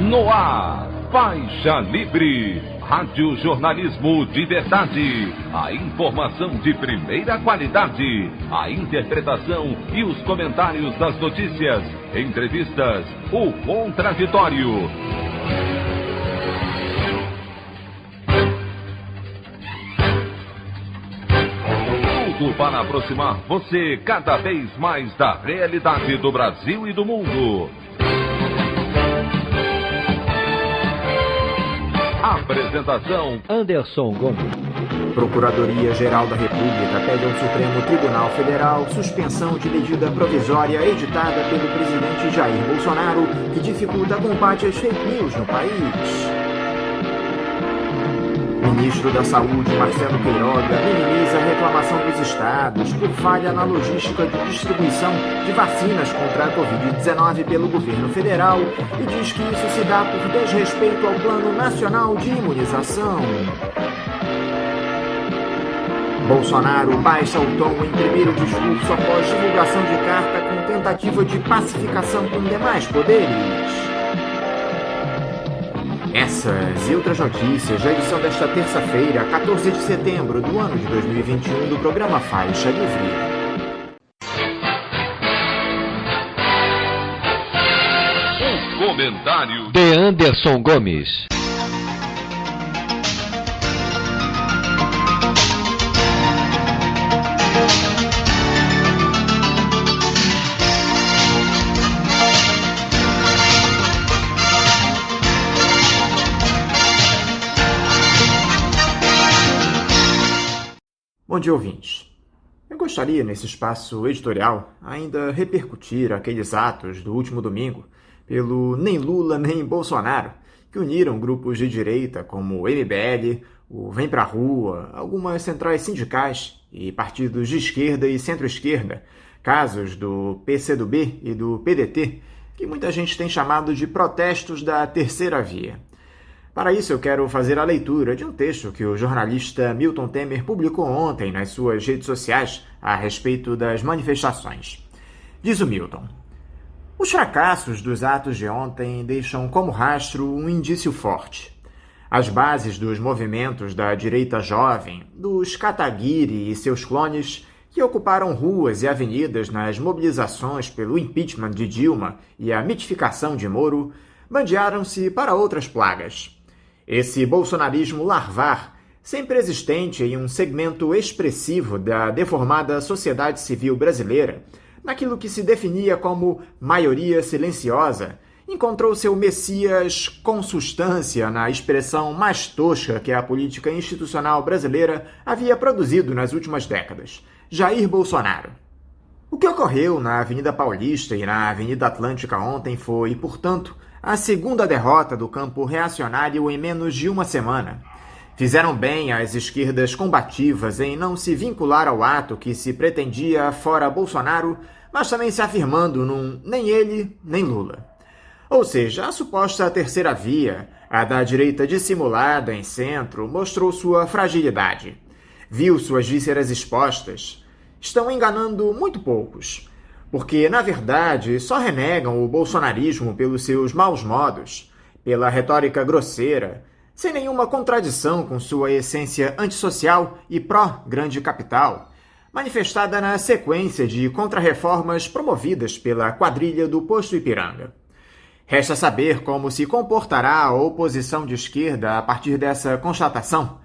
No ar, Faixa Livre, rádio jornalismo de verdade, a informação de primeira qualidade, a interpretação e os comentários das notícias, entrevistas, o contraditório. Tudo para aproximar você cada vez mais da realidade do Brasil e do mundo. Apresentação: Anderson Gomes. Procuradoria-Geral da República pede ao Supremo Tribunal Federal suspensão de medida provisória editada pelo presidente Jair Bolsonaro que dificulta combate às fake news no país. Ministro da Saúde, Marcelo Queiroga, minimiza a reclamação dos estados por falha na logística de distribuição de vacinas contra a Covid-19 pelo governo federal e diz que isso se dá por desrespeito ao Plano Nacional de Imunização. Bolsonaro baixa o tom em primeiro discurso após divulgação de carta com tentativa de pacificação com demais poderes. Essas e outras notícias da edição desta terça-feira, 14 de setembro do ano de 2021, do programa Faixa Livre. O comentário de Anderson Gomes. Bom dia, ouvintes. Eu gostaria, nesse espaço editorial, ainda repercutir aqueles atos do último domingo pelo nem Lula nem Bolsonaro, que uniram grupos de direita como o MBL, o Vem Pra Rua, algumas centrais sindicais e partidos de esquerda e centro-esquerda, casos do PCdoB e do PDT, que muita gente tem chamado de protestos da terceira via. Para isso, eu quero fazer a leitura de um texto que o jornalista Milton Temer publicou ontem nas suas redes sociais a respeito das manifestações. Diz o Milton: os fracassos dos atos de ontem deixam como rastro um indício forte. As bases dos movimentos da direita jovem, dos Kataguiri e seus clones, que ocuparam ruas e avenidas nas mobilizações pelo impeachment de Dilma e a mitificação de Moro, bandearam-se para outras plagas. Esse bolsonarismo larvar, sempre existente em um segmento expressivo da deformada sociedade civil brasileira, naquilo que se definia como maioria silenciosa, encontrou seu messias com substância na expressão mais tosca que a política institucional brasileira havia produzido nas últimas décadas: Jair Bolsonaro. O que ocorreu na Avenida Paulista e na Avenida Atlântica ontem foi, portanto, a segunda derrota do campo reacionário em menos de uma semana. Fizeram bem as esquerdas combativas em não se vincular ao ato que se pretendia fora Bolsonaro, mas também se afirmando num nem ele, nem Lula. Ou seja, a suposta terceira via, a da direita dissimulada em centro, mostrou sua fragilidade. Viu suas vísceras expostas. Estão enganando muito poucos. Porque, na verdade, só renegam o bolsonarismo pelos seus maus modos, pela retórica grosseira, sem nenhuma contradição com sua essência antissocial e pró-grande capital, manifestada na sequência de contrarreformas promovidas pela quadrilha do Posto Ipiranga. Resta saber como se comportará a oposição de esquerda a partir dessa constatação.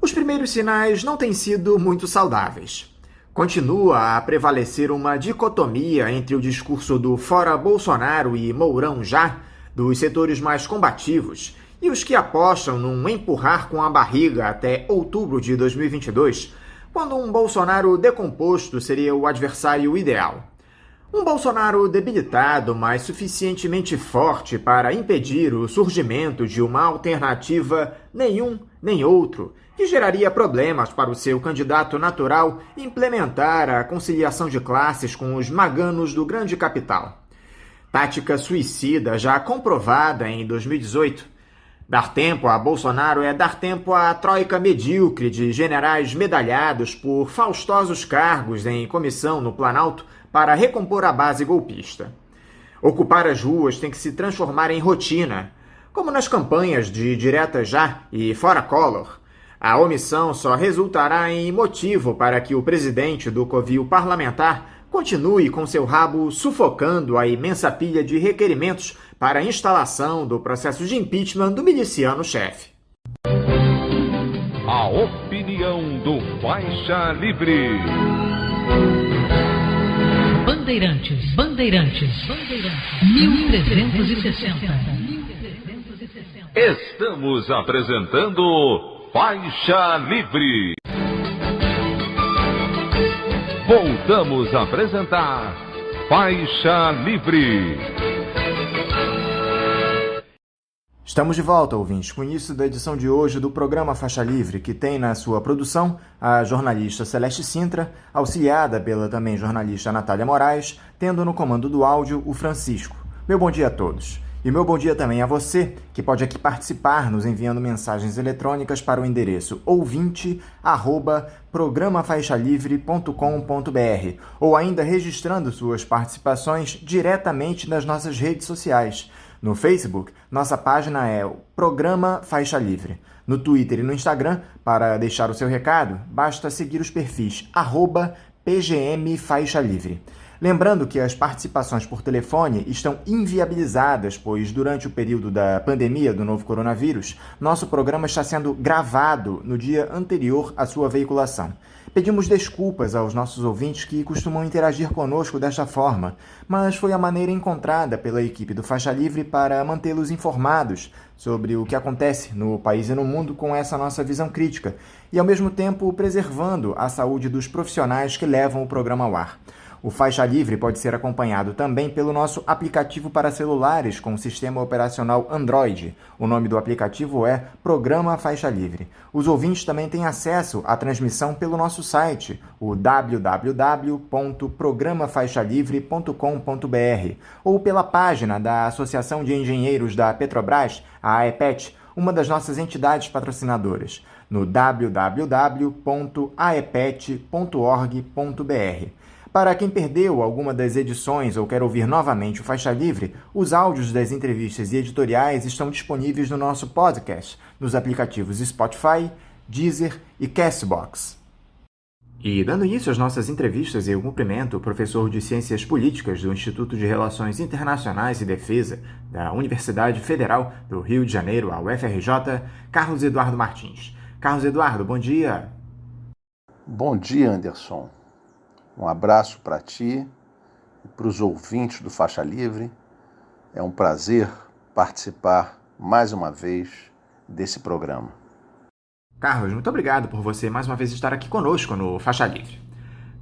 Os primeiros sinais não têm sido muito saudáveis. Continua a prevalecer uma dicotomia entre o discurso do fora Bolsonaro e Mourão já, dos setores mais combativos, e os que apostam num empurrar com a barriga até outubro de 2022, quando um Bolsonaro decomposto seria o adversário ideal. Um Bolsonaro debilitado, mas suficientemente forte para impedir o surgimento de uma alternativa nenhum nem outro, que geraria problemas para o seu candidato natural implementar a conciliação de classes com os maganos do grande capital. Tática suicida já comprovada em 2018. Dar tempo a Bolsonaro é dar tempo à troika medíocre de generais medalhados por faustosos cargos em comissão no Planalto para recompor a base golpista. Ocupar as ruas tem que se transformar em rotina. Como nas campanhas de Direta Já e Fora Collor, a omissão só resultará em motivo para que o presidente do covil parlamentar continue com seu rabo sufocando a imensa pilha de requerimentos para a instalação do processo de impeachment do miliciano-chefe. A opinião do Faixa Livre. Bandeirantes, 1360. Estamos apresentando Faixa Livre. Voltamos a apresentar Faixa Livre. Estamos de volta, ouvintes, com o início da edição de hoje do programa Faixa Livre, que tem na sua produção a jornalista Celeste Sintra, auxiliada pela também jornalista Natália Moraes, tendo no comando do áudio o Francisco. Meu bom dia a todos. E meu bom dia também a você, que pode aqui participar nos enviando mensagens eletrônicas para o endereço ouvinte@programafaixalivre.com.br ou ainda registrando suas participações diretamente nas nossas redes sociais. No Facebook, nossa página é o Programa Faixa Livre. No Twitter e no Instagram, para deixar o seu recado, basta seguir os perfis @PGM Faixa Livre. Lembrando que as participações por telefone estão inviabilizadas, pois durante o período da pandemia do novo coronavírus, nosso programa está sendo gravado no dia anterior à sua veiculação. Pedimos desculpas aos nossos ouvintes que costumam interagir conosco desta forma, mas foi a maneira encontrada pela equipe do Faixa Livre para mantê-los informados sobre o que acontece no país e no mundo com essa nossa visão crítica e, ao mesmo tempo, preservando a saúde dos profissionais que levam o programa ao ar. O Faixa Livre pode ser acompanhado também pelo nosso aplicativo para celulares com sistema operacional Android. O nome do aplicativo é Programa Faixa Livre. Os ouvintes também têm acesso à transmissão pelo nosso site, o www.programafaixalivre.com.br, ou pela página da Associação de Engenheiros da Petrobras, a AEPET, uma das nossas entidades patrocinadoras, no www.aepet.org.br. Para quem perdeu alguma das edições ou quer ouvir novamente o Faixa Livre, os áudios das entrevistas e editoriais estão disponíveis no nosso podcast, nos aplicativos Spotify, Deezer e Castbox. E dando início às nossas entrevistas, eu cumprimento o professor de Ciências Políticas do Instituto de Relações Internacionais e Defesa da Universidade Federal do Rio de Janeiro, a UFRJ, Carlos Eduardo Martins. Carlos Eduardo, bom dia. Bom dia, Anderson. Um abraço para ti e para os ouvintes do Faixa Livre. É um prazer participar mais uma vez desse programa. Carlos, muito obrigado por você mais uma vez estar aqui conosco no Faixa Livre.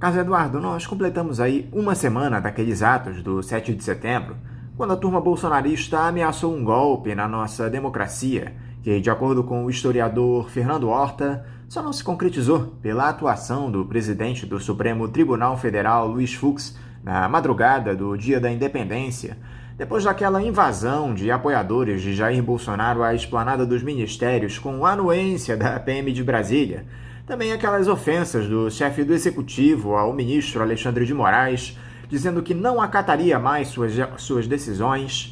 Carlos Eduardo, nós completamos aí uma semana daqueles atos do 7 de setembro, quando a turma bolsonarista ameaçou um golpe na nossa democracia, que, de acordo com o historiador Fernando Horta, só não se concretizou pela atuação do presidente do Supremo Tribunal Federal, Luiz Fux, na madrugada do Dia da Independência, depois daquela invasão de apoiadores de Jair Bolsonaro à esplanada dos ministérios com a anuência da PM de Brasília, também aquelas ofensas do chefe do Executivo ao ministro Alexandre de Moraes, dizendo que não acataria mais suas decisões.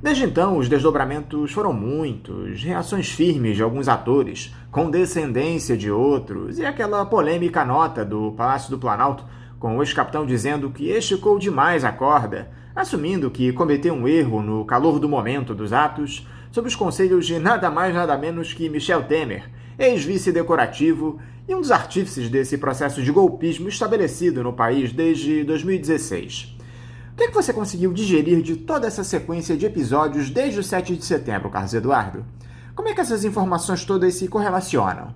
Desde então, os desdobramentos foram muitos, reações firmes de alguns atores, condescendência de outros e aquela polêmica nota do Palácio do Planalto com o ex-capitão dizendo que esticou demais a corda, assumindo que cometeu um erro no calor do momento dos atos, sob os conselhos de nada mais nada menos que Michel Temer, ex-vice decorativo e um dos artífices desse processo de golpismo estabelecido no país desde 2016. O que você conseguiu digerir de toda essa sequência de episódios desde o 7 de setembro, Carlos Eduardo? Como é que essas informações todas se correlacionam?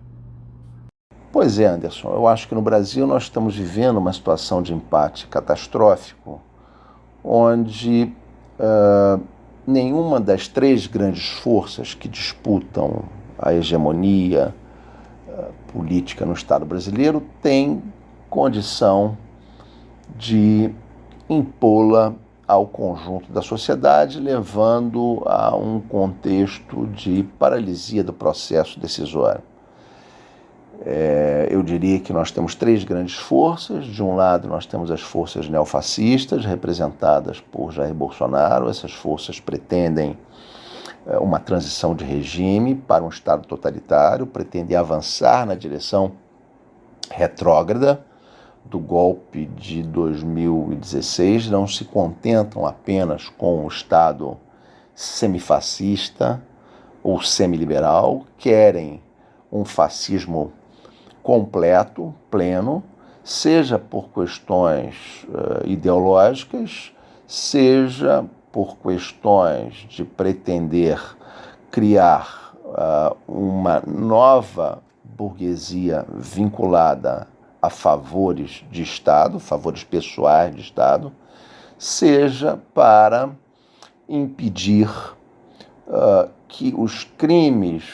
Pois é, Anderson, eu acho que no Brasil nós estamos vivendo uma situação de empate catastrófico, onde nenhuma das três grandes forças que disputam a hegemonia política no Estado brasileiro tem condição de impô-la ao conjunto da sociedade, levando a um contexto de paralisia do processo decisório. Eu diria que nós temos três grandes forças. De um lado, nós temos as forças neofascistas, representadas por Jair Bolsonaro. Essas forças pretendem uma transição de regime para um Estado totalitário, pretende avançar na direção retrógrada do golpe de 2016, não se contentam apenas com o Estado semifascista ou semiliberal, querem um fascismo completo, pleno, seja por questões ideológicas, seja por questões de pretender criar uma nova burguesia vinculada a favores de Estado, favores pessoais de Estado, seja para impedir que os crimes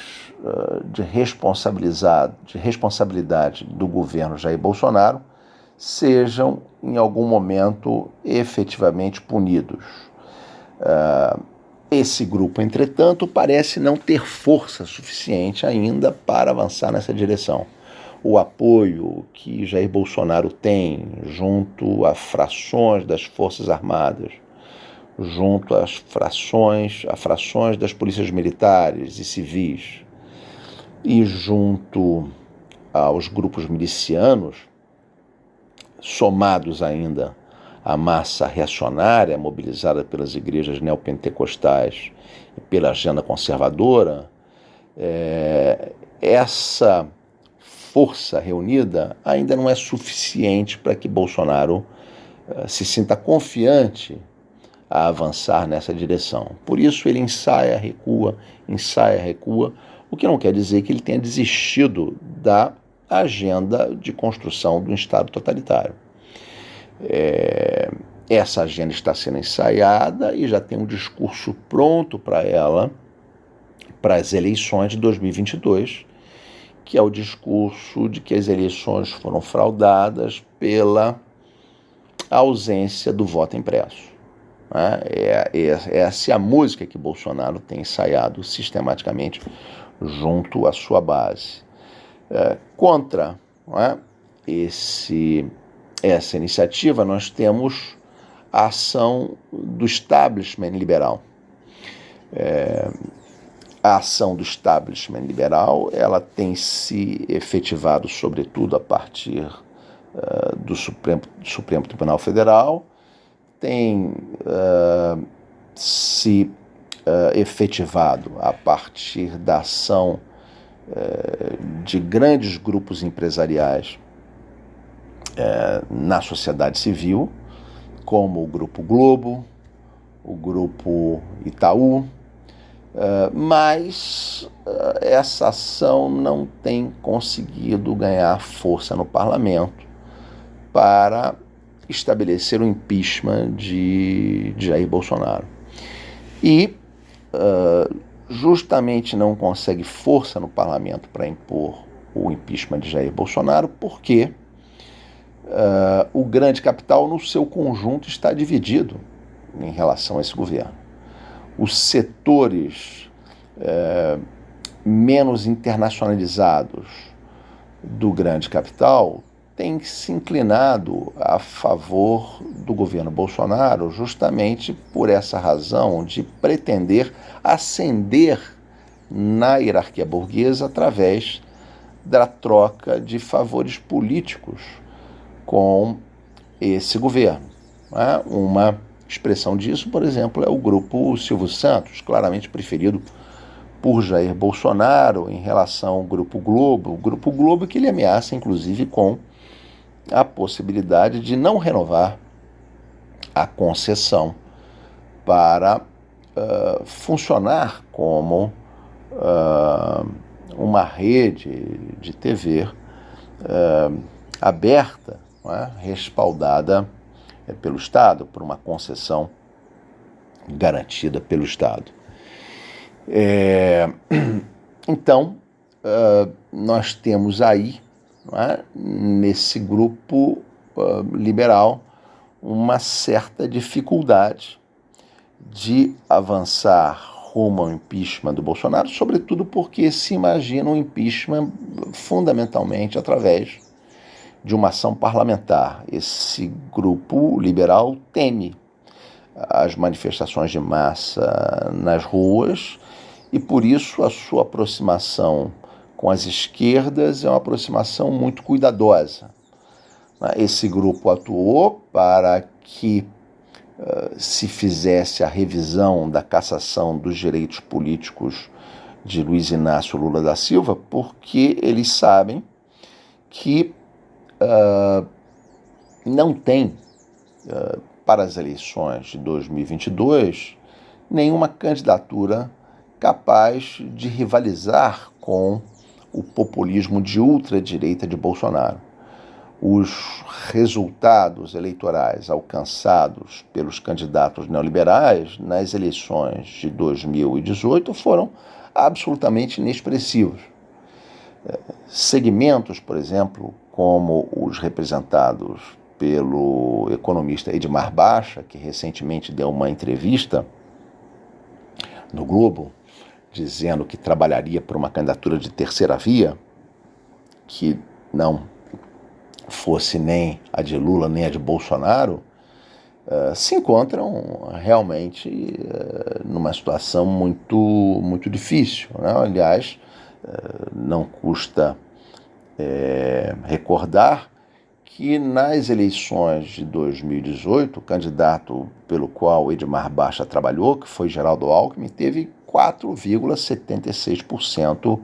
de responsabilidade do governo Jair Bolsonaro sejam, em algum momento, efetivamente punidos. Esse grupo, entretanto, parece não ter força suficiente ainda para avançar nessa direção. O apoio que Jair Bolsonaro tem junto a frações das Forças Armadas, junto às frações das polícias militares e civis e junto aos grupos milicianos, somados ainda à massa reacionária mobilizada pelas igrejas neopentecostais e pela agenda conservadora, essa força reunida ainda não é suficiente para que Bolsonaro se sinta confiante a avançar nessa direção. Por isso ele ensaia, recua, o que não quer dizer que ele tenha desistido da agenda de construção de um Estado totalitário. Essa agenda está sendo ensaiada e já tem um discurso pronto para ela, para as eleições de 2022, que é o discurso de que as eleições foram fraudadas pela ausência do voto impresso. Essa é a música que Bolsonaro tem ensaiado sistematicamente junto à sua base. Contra essa iniciativa, nós temos a ação do establishment liberal. A ação do establishment liberal ela tem se efetivado, sobretudo, a partir do Supremo Tribunal Federal, tem se efetivado a partir da ação de grandes grupos empresariais na sociedade civil, como o Grupo Globo, o Grupo Itaú, mas essa ação não tem conseguido ganhar força no parlamento para estabelecer o impeachment de Jair Bolsonaro. E justamente não consegue força no parlamento para impor o impeachment de Jair Bolsonaro porque o grande capital, no seu conjunto, está dividido em relação a esse governo. Os setores menos internacionalizados do grande capital têm se inclinado a favor do governo Bolsonaro justamente por essa razão de pretender ascender na hierarquia burguesa através da troca de favores políticos com esse governo. Uma expressão disso, por exemplo, é o grupo Silvio Santos, claramente preferido por Jair Bolsonaro em relação ao Grupo Globo. O Grupo Globo que ele ameaça, inclusive, com a possibilidade de não renovar a concessão para funcionar como uma rede de TV aberta, respaldada pelo Estado, por uma concessão garantida pelo Estado. Então, nós temos aí, nesse grupo liberal, uma certa dificuldade de avançar rumo ao impeachment do Bolsonaro, sobretudo porque se imagina um impeachment fundamentalmente através de uma ação parlamentar. Esse grupo liberal teme as manifestações de massa nas ruas e por isso a sua aproximação com as esquerdas é uma aproximação muito cuidadosa. Esse grupo atuou para que se fizesse a revisão da cassação dos direitos políticos de Luiz Inácio Lula da Silva, porque eles sabem que não tem, para as eleições de 2022, nenhuma candidatura capaz de rivalizar com o populismo de ultradireita de Bolsonaro. Os resultados eleitorais alcançados pelos candidatos neoliberais nas eleições de 2018 foram absolutamente inexpressivos. Segmentos, por exemplo, como os representados pelo economista Edmar Baixa, que recentemente deu uma entrevista no Globo, dizendo que trabalharia por uma candidatura de terceira via, que não fosse nem a de Lula nem a de Bolsonaro, se encontram realmente numa situação muito difícil, né? Aliás, não custa recordar que nas eleições de 2018, o candidato pelo qual Edmar Baixa trabalhou, que foi Geraldo Alckmin, teve 4,76%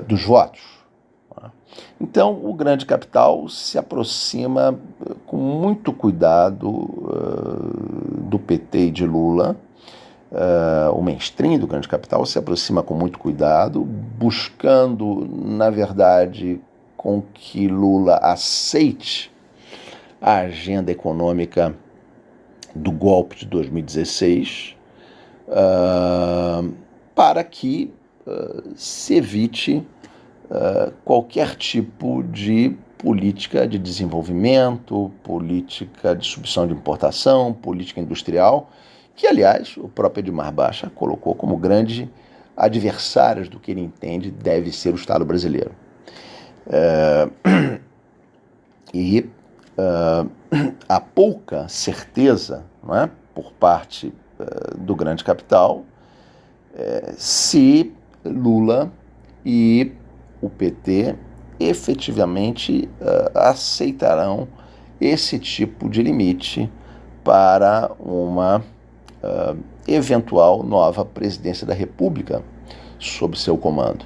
dos votos. Então, o grande capital se aproxima com muito cuidado do PT e de Lula. O mainstream do grande capital se aproxima com muito cuidado, buscando, na verdade, com que Lula aceite a agenda econômica do golpe de 2016, para que se evite qualquer tipo de política de desenvolvimento, política de substituição de importação, política industrial, que, aliás, o próprio Edmar Baixa colocou como grande adversários do que ele entende deve ser o Estado brasileiro. Há pouca certeza, não é, por parte do grande capital se Lula e o PT efetivamente aceitarão esse tipo de limite para uma eventual nova presidência da República sob seu comando.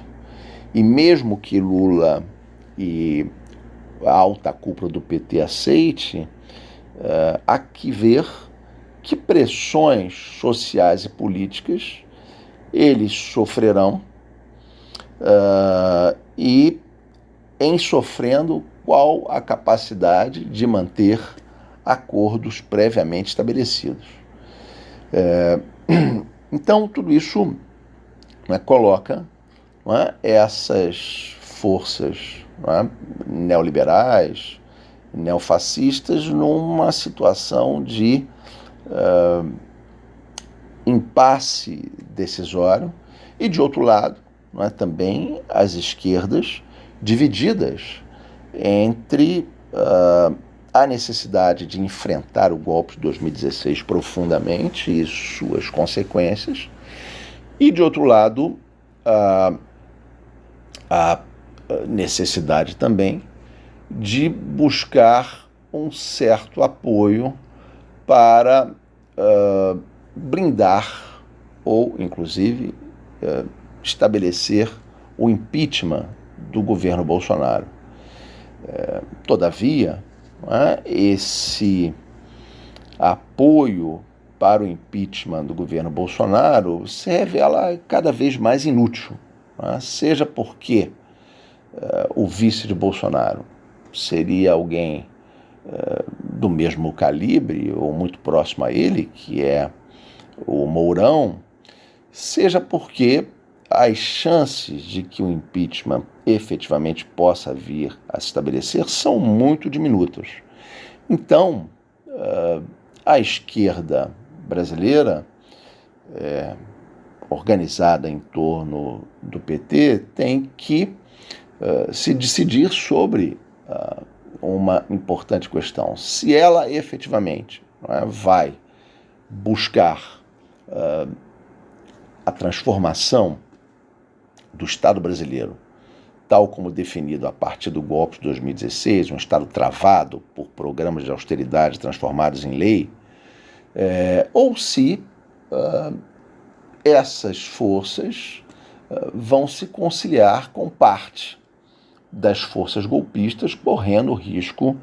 E mesmo que Lula e a alta cúpula do PT aceite, há que ver que pressões sociais e políticas eles sofrerão e, em sofrendo, qual a capacidade de manter acordos previamente estabelecidos. Então, tudo isso coloca essas forças neoliberais, neofascistas, numa situação de impasse decisório, e, de outro lado, também as esquerdas divididas entre a necessidade de enfrentar o golpe de 2016 profundamente e suas consequências, e, de outro lado, a necessidade também de buscar um certo apoio para blindar ou, inclusive, estabelecer o impeachment do governo Bolsonaro. Todavia, esse apoio para o impeachment do governo Bolsonaro se revela cada vez mais inútil, seja porque o vice de Bolsonaro seria alguém do mesmo calibre ou muito próximo a ele, que é o Mourão, seja porque as chances de que o impeachment efetivamente possa vir a se estabelecer são muito diminutas. Então, a esquerda brasileira, organizada em torno do PT, tem que se decidir sobre uma importante questão. Se ela efetivamente vai buscar a transformação do Estado brasileiro, tal como definido a partir do golpe de 2016, um Estado travado por programas de austeridade transformados em lei, ou se essas forças vão se conciliar com parte das forças golpistas, correndo o risco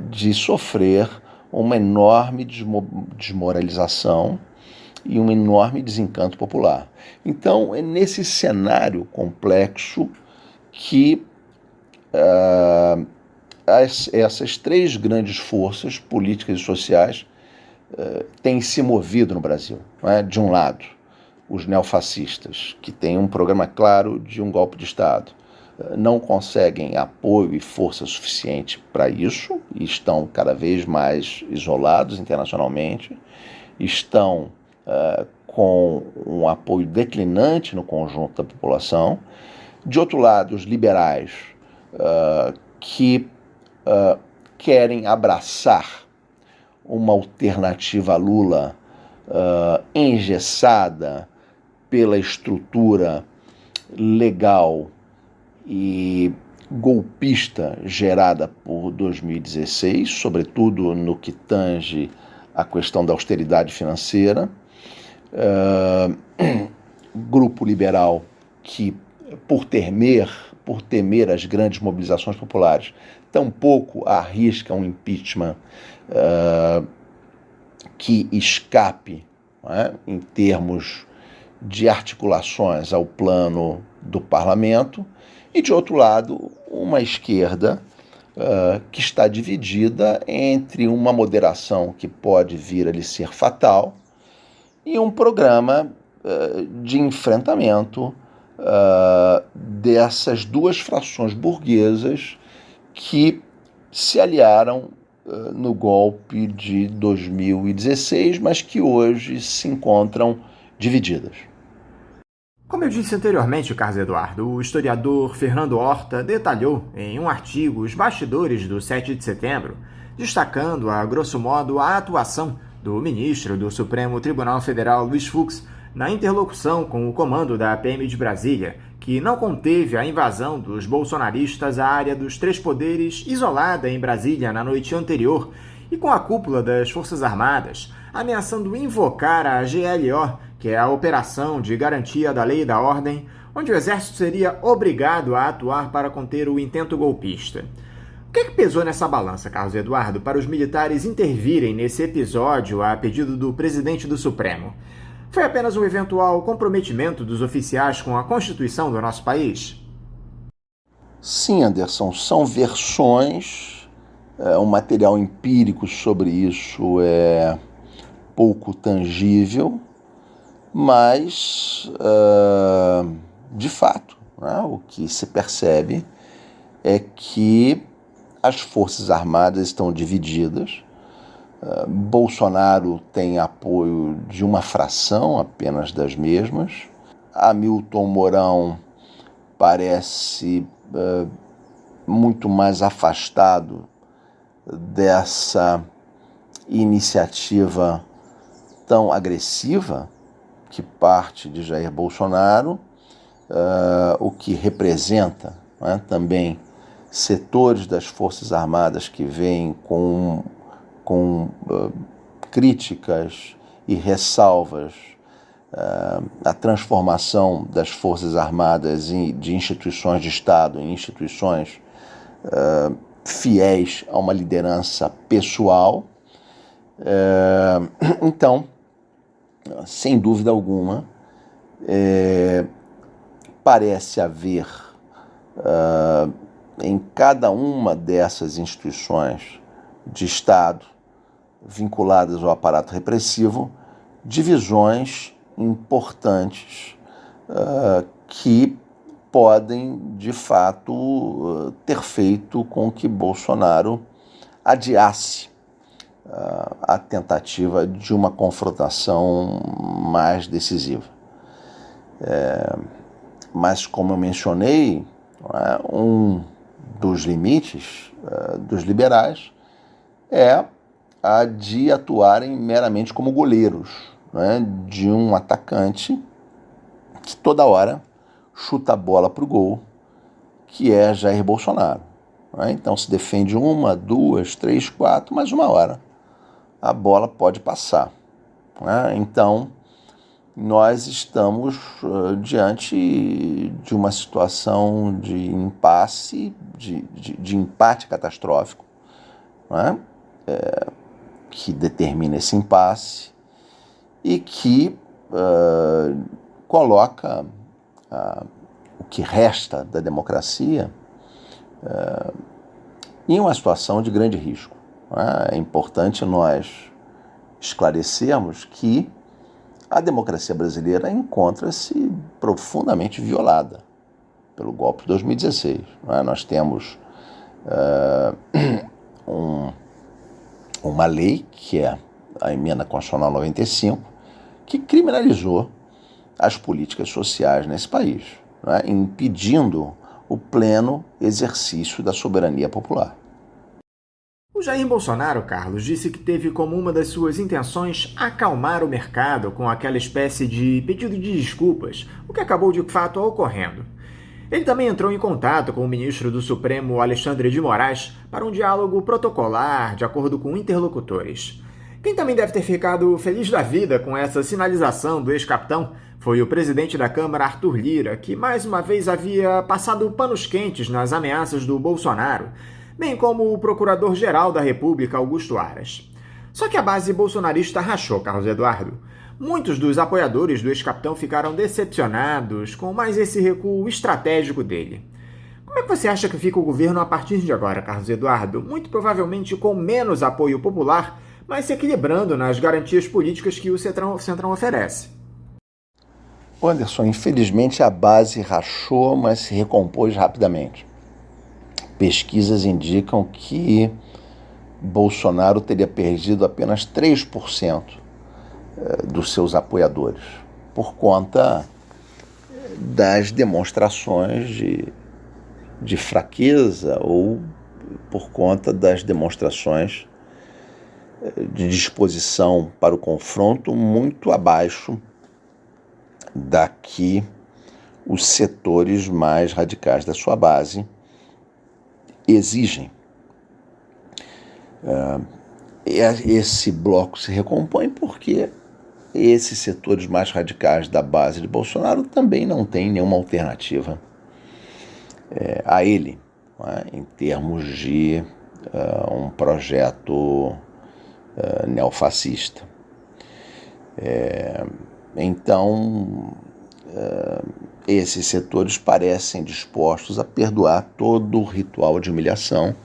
de sofrer uma enorme desmoralização e um enorme desencanto popular. Então, é nesse cenário complexo que essas três grandes forças políticas e sociais têm se movido no Brasil. Não é? De um lado, os neofascistas, que têm um programa claro de um golpe de Estado, não conseguem apoio e força suficiente para isso, e estão cada vez mais isolados internacionalmente, estão com um apoio declinante no conjunto da população. De outro lado, os liberais, que querem abraçar uma alternativa a Lula engessada pela estrutura legal e golpista gerada por 2016, sobretudo no que tange a questão da austeridade financeira. Grupo liberal que, por temer as grandes mobilizações populares, tampouco arrisca um impeachment que escape, em termos de articulações ao plano do parlamento, e, de outro lado, uma esquerda que está dividida entre uma moderação que pode vir a lhe ser fatal e um programa de enfrentamento dessas duas frações burguesas que se aliaram no golpe de 2016, mas que hoje se encontram divididas. Como eu disse anteriormente, Carlos Eduardo, o historiador Fernando Horta detalhou em um artigo os bastidores do 7 de setembro, destacando, a grosso modo, a atuação do ministro do Supremo Tribunal Federal, Luiz Fux, na interlocução com o comando da PM de Brasília, que não conteve a invasão dos bolsonaristas à área dos três poderes isolada em Brasília na noite anterior e com a cúpula das Forças Armadas, ameaçando invocar a GLO, que é a Operação de Garantia da Lei e da Ordem, onde o Exército seria obrigado a atuar para conter o intento golpista. O que pesou nessa balança, Carlos Eduardo, para os militares intervirem nesse episódio a pedido do presidente do Supremo? Foi apenas um eventual comprometimento dos oficiais com a Constituição do nosso país? Sim, Anderson, são versões, o material empírico sobre isso é pouco tangível, mas, de fato, o que se percebe é que as Forças Armadas estão divididas. Bolsonaro tem apoio de uma fração apenas das mesmas. Hamilton Mourão parece muito mais afastado dessa iniciativa tão agressiva que parte de Jair Bolsonaro, o que representa, também setores das Forças Armadas que vêm com críticas e ressalvas a transformação das Forças Armadas de instituições de Estado em instituições fiéis a uma liderança pessoal. Então, sem dúvida alguma, parece haver em cada uma dessas instituições de Estado vinculadas ao aparato repressivo divisões importantes que podem, de fato, ter feito com que Bolsonaro adiasse a tentativa de uma confrontação mais decisiva. Mas, como eu mencionei, um dos limites dos liberais é a de atuarem meramente como goleiros, de um atacante que toda hora chuta a bola para o gol, que é Jair Bolsonaro. Né? Então se defende 1, 2, 3, 4, mas uma hora a bola pode passar. Né? Então nós estamos diante de uma situação de impasse, de empate catastrófico, né? Que determina esse impasse e que coloca o que resta da democracia em uma situação de grande risco. Né? É importante nós esclarecermos que a democracia brasileira encontra-se profundamente violada pelo golpe de 2016. Né? Nós temos uma lei, que é a Emenda Constitucional 95, que criminalizou as políticas sociais nesse país, né? Impedindo o pleno exercício da soberania popular. O Jair Bolsonaro, Carlos, disse que teve como uma das suas intenções acalmar o mercado com aquela espécie de pedido de desculpas, o que acabou de fato ocorrendo. Ele também entrou em contato com o ministro do Supremo, Alexandre de Moraes, para um diálogo protocolar, de acordo com interlocutores. Quem também deve ter ficado feliz da vida com essa sinalização do ex-capitão foi o presidente da Câmara, Arthur Lira, que mais uma vez havia passado panos quentes nas ameaças do Bolsonaro, bem como o procurador-geral da República, Augusto Aras. Só que a base bolsonarista rachou, Carlos Eduardo. Muitos dos apoiadores do ex-capitão ficaram decepcionados com mais esse recuo estratégico dele. Como é que você acha que fica o governo a partir de agora, Carlos Eduardo? Muito provavelmente com menos apoio popular, mas se equilibrando nas garantias políticas que o Centrão oferece. Anderson, infelizmente a base rachou, mas se recompôs rapidamente. Pesquisas indicam que Bolsonaro teria perdido apenas 3% dos seus apoiadores, por conta das demonstrações de fraqueza ou por conta das demonstrações de disposição para o confronto muito abaixo da que os setores mais radicais da sua base exigem. Esse bloco se recompõe porque esses setores mais radicais da base de Bolsonaro também não têm nenhuma alternativa a ele, né, em termos de um projeto neofascista. Então, esses setores parecem dispostos a perdoar todo o ritual de humilhação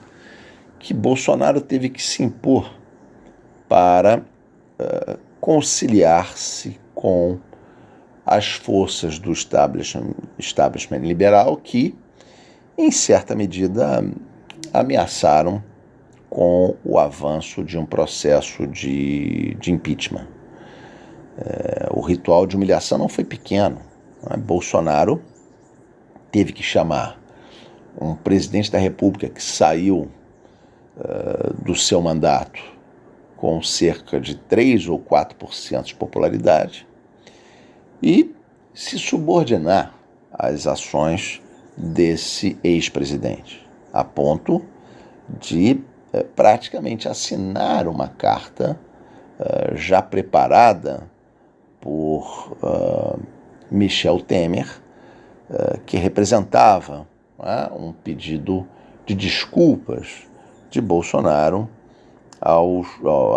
que Bolsonaro teve que se impor para conciliar-se com as forças do establishment liberal que, em certa medida, ameaçaram com o avanço de um processo de impeachment. O ritual de humilhação não foi pequeno. Né? Bolsonaro teve que chamar um presidente da República que saiu do seu mandato com cerca de 3 ou 4% de popularidade e se subordinar às ações desse ex-presidente, a ponto de praticamente assinar uma carta já preparada por Michel Temer, que representava um pedido de desculpas de Bolsonaro ao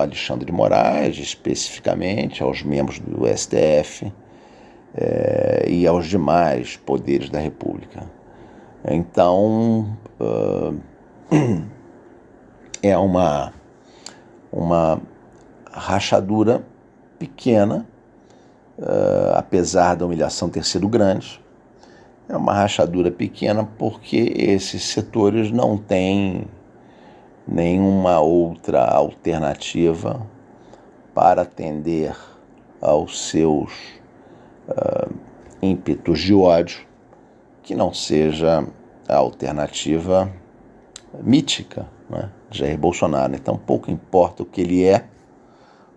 Alexandre de Moraes, especificamente, aos membros do STF e aos demais poderes da República. Então, é uma rachadura pequena, apesar da humilhação ter sido grande. É uma rachadura pequena porque esses setores não têm nenhuma outra alternativa para atender aos seus ímpetos de ódio que não seja a alternativa mítica, né, de Jair Bolsonaro. Então pouco importa o que ele é,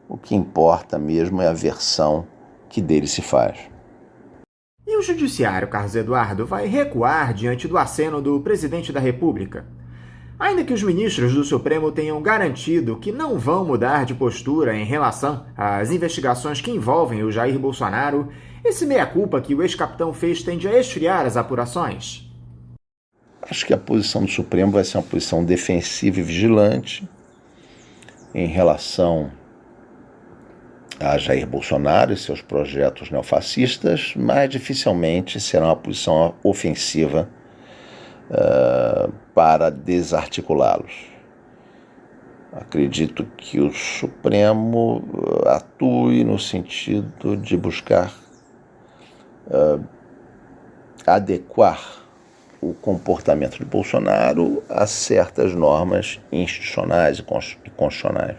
o que importa mesmo é a versão que dele se faz. E o Judiciário, Carlos Eduardo, vai recuar diante do aceno do presidente da República? Ainda que os ministros do Supremo tenham garantido que não vão mudar de postura em relação às investigações que envolvem o Jair Bolsonaro, esse meia-culpa que o ex-capitão fez tende a esfriar as apurações? Acho que a posição do Supremo vai ser uma posição defensiva e vigilante em relação a Jair Bolsonaro e seus projetos neofascistas, mas dificilmente será uma posição ofensiva para desarticulá-los. Acredito que o Supremo atue no sentido de buscar adequar o comportamento de Bolsonaro a certas normas institucionais e constitucionais,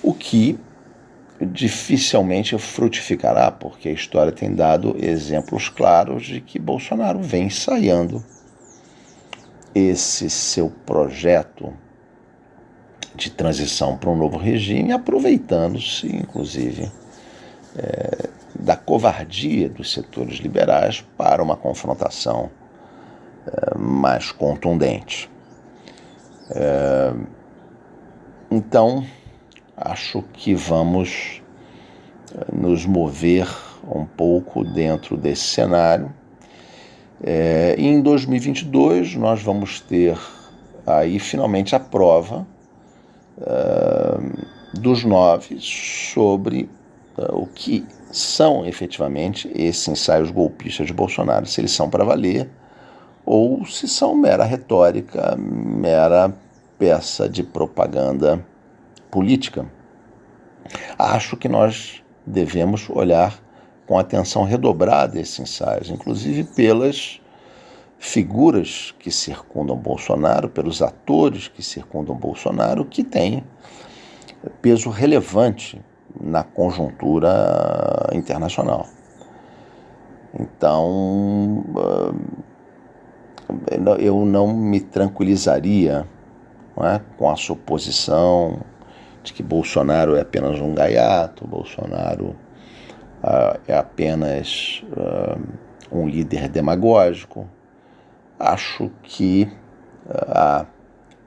o que dificilmente frutificará, porque a história tem dado exemplos claros de que Bolsonaro vem ensaiando esse seu projeto de transição para um novo regime, aproveitando-se, inclusive, da covardia dos setores liberais para uma confrontação mais contundente. Então, acho que vamos nos mover um pouco dentro desse cenário. E em 2022 nós vamos ter aí finalmente a prova dos 9 sobre o que são efetivamente esses ensaios golpistas de Bolsonaro, se eles são para valer ou se são mera retórica, mera peça de propaganda política. Acho que nós devemos olhar com atenção redobrada esses ensaios, inclusive pelas figuras que circundam Bolsonaro, pelos atores que circundam Bolsonaro, que têm peso relevante na conjuntura internacional. Então, eu não me tranquilizaria, não é, com a suposição de que Bolsonaro é apenas um gaiato, Bolsonaro é apenas um líder demagógico. Acho que há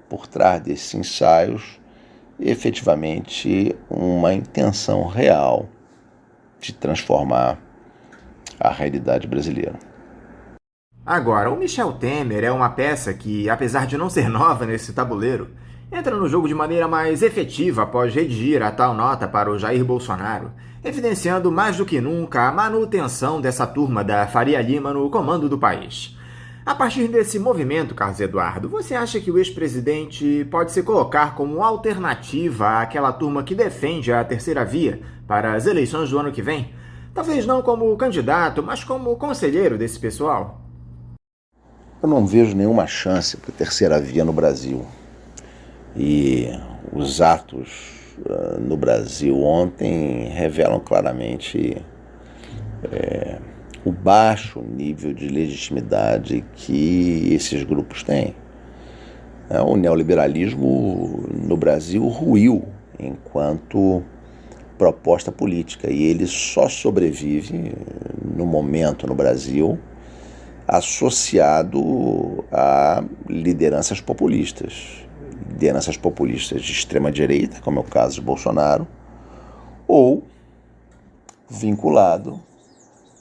por trás desses ensaios efetivamente uma intenção real de transformar a realidade brasileira. Agora, o Michel Temer é uma peça que, apesar de não ser nova nesse tabuleiro, entra no jogo de maneira mais efetiva após redigir a tal nota para o Jair Bolsonaro, evidenciando mais do que nunca a manutenção dessa turma da Faria Lima no comando do país. A partir desse movimento, Carlos Eduardo, você acha que o ex-presidente pode se colocar como alternativa àquela turma que defende a terceira via para as eleições do ano que vem? Talvez não como candidato, mas como conselheiro desse pessoal? Eu não vejo nenhuma chance para a terceira via no Brasil. E os atos no Brasil ontem revelam claramente o baixo nível de legitimidade que esses grupos têm. O neoliberalismo no Brasil ruiu enquanto proposta política e ele só sobrevive no momento no Brasil associado a lideranças populistas de extrema-direita, como é o caso de Bolsonaro, ou vinculado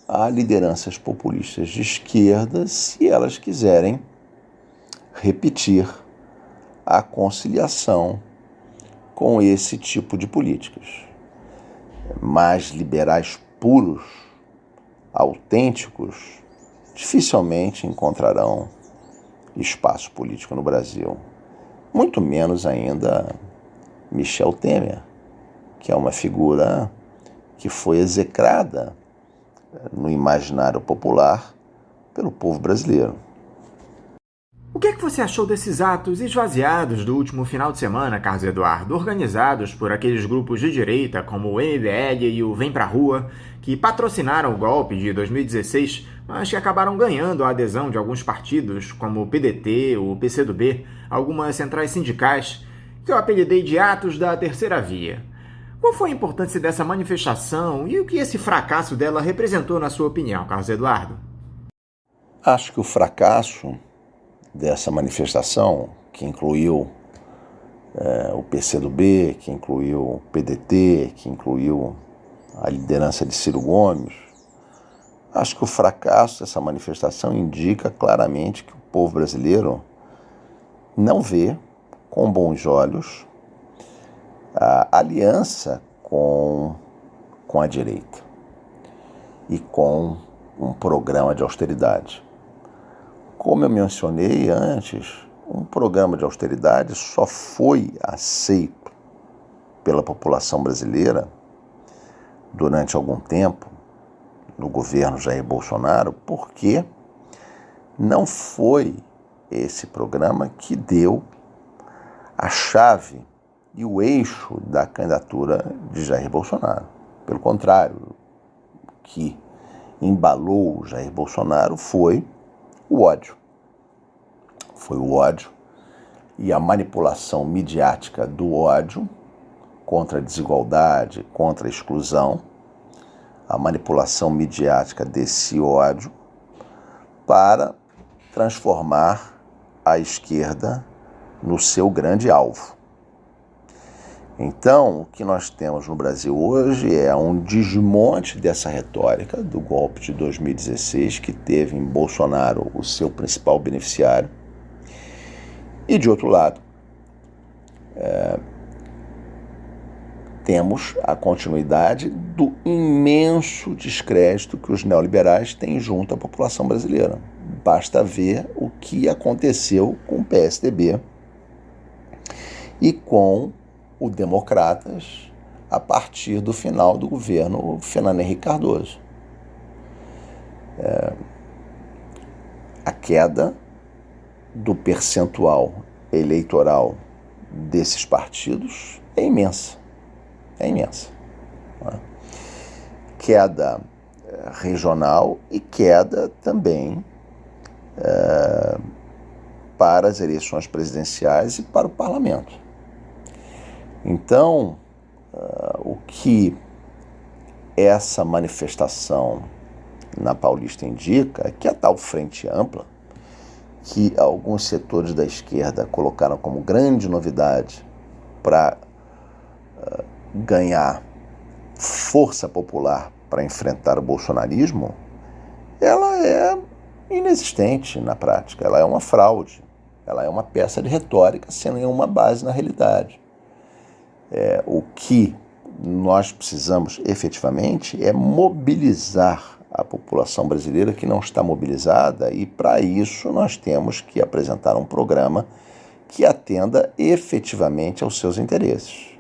a lideranças populistas de esquerda, se elas quiserem repetir a conciliação com esse tipo de políticas. Mais liberais puros, autênticos, dificilmente encontrarão espaço político no Brasil. Muito menos ainda Michel Temer, que é uma figura que foi execrada no imaginário popular pelo povo brasileiro. O que é que você achou desses atos esvaziados do último final de semana, Carlos Eduardo, organizados por aqueles grupos de direita como o MBL e o Vem Pra Rua, que patrocinaram o golpe de 2016, mas que acabaram ganhando a adesão de alguns partidos, como o PDT, o PCdoB, algumas centrais sindicais, que eu apelidei de atos da terceira via? Qual foi a importância dessa manifestação e o que esse fracasso dela representou na sua opinião, Carlos Eduardo? Acho que o fracasso dessa manifestação, que incluiu o PCdoB, que incluiu o PDT, que incluiu a liderança de Ciro Gomes, acho que o fracasso dessa manifestação indica claramente que o povo brasileiro não vê com bons olhos a aliança com a direita e com um programa de austeridade. Como eu mencionei antes, um programa de austeridade só foi aceito pela população brasileira durante algum tempo no governo Jair Bolsonaro, porque não foi esse programa que deu a chave e o eixo da candidatura de Jair Bolsonaro. Pelo contrário, o que embalou Jair Bolsonaro foi o ódio. Foi o ódio e a manipulação midiática do ódio contra a desigualdade, contra a exclusão, a manipulação midiática desse ódio para transformar a esquerda no seu grande alvo. Então, o que nós temos no Brasil hoje é um desmonte dessa retórica do golpe de 2016, que teve em Bolsonaro o seu principal beneficiário. E, de outro lado, temos a continuidade do imenso descrédito que os neoliberais têm junto à população brasileira. Basta ver o que aconteceu com o PSDB e com o Democratas a partir do final do governo Fernando Henrique Cardoso. A queda do percentual eleitoral desses partidos é imensa. É imensa. Queda regional e queda também para as eleições presidenciais e para o parlamento. Então, o que essa manifestação na Paulista indica é que a tal frente ampla, que alguns setores da esquerda colocaram como grande novidade para ganhar força popular para enfrentar o bolsonarismo, ela é inexistente na prática, ela é uma fraude, ela é uma peça de retórica sem nenhuma base na realidade. O que nós precisamos efetivamente é mobilizar a população brasileira que não está mobilizada, e para isso nós temos que apresentar um programa que atenda efetivamente aos seus interesses.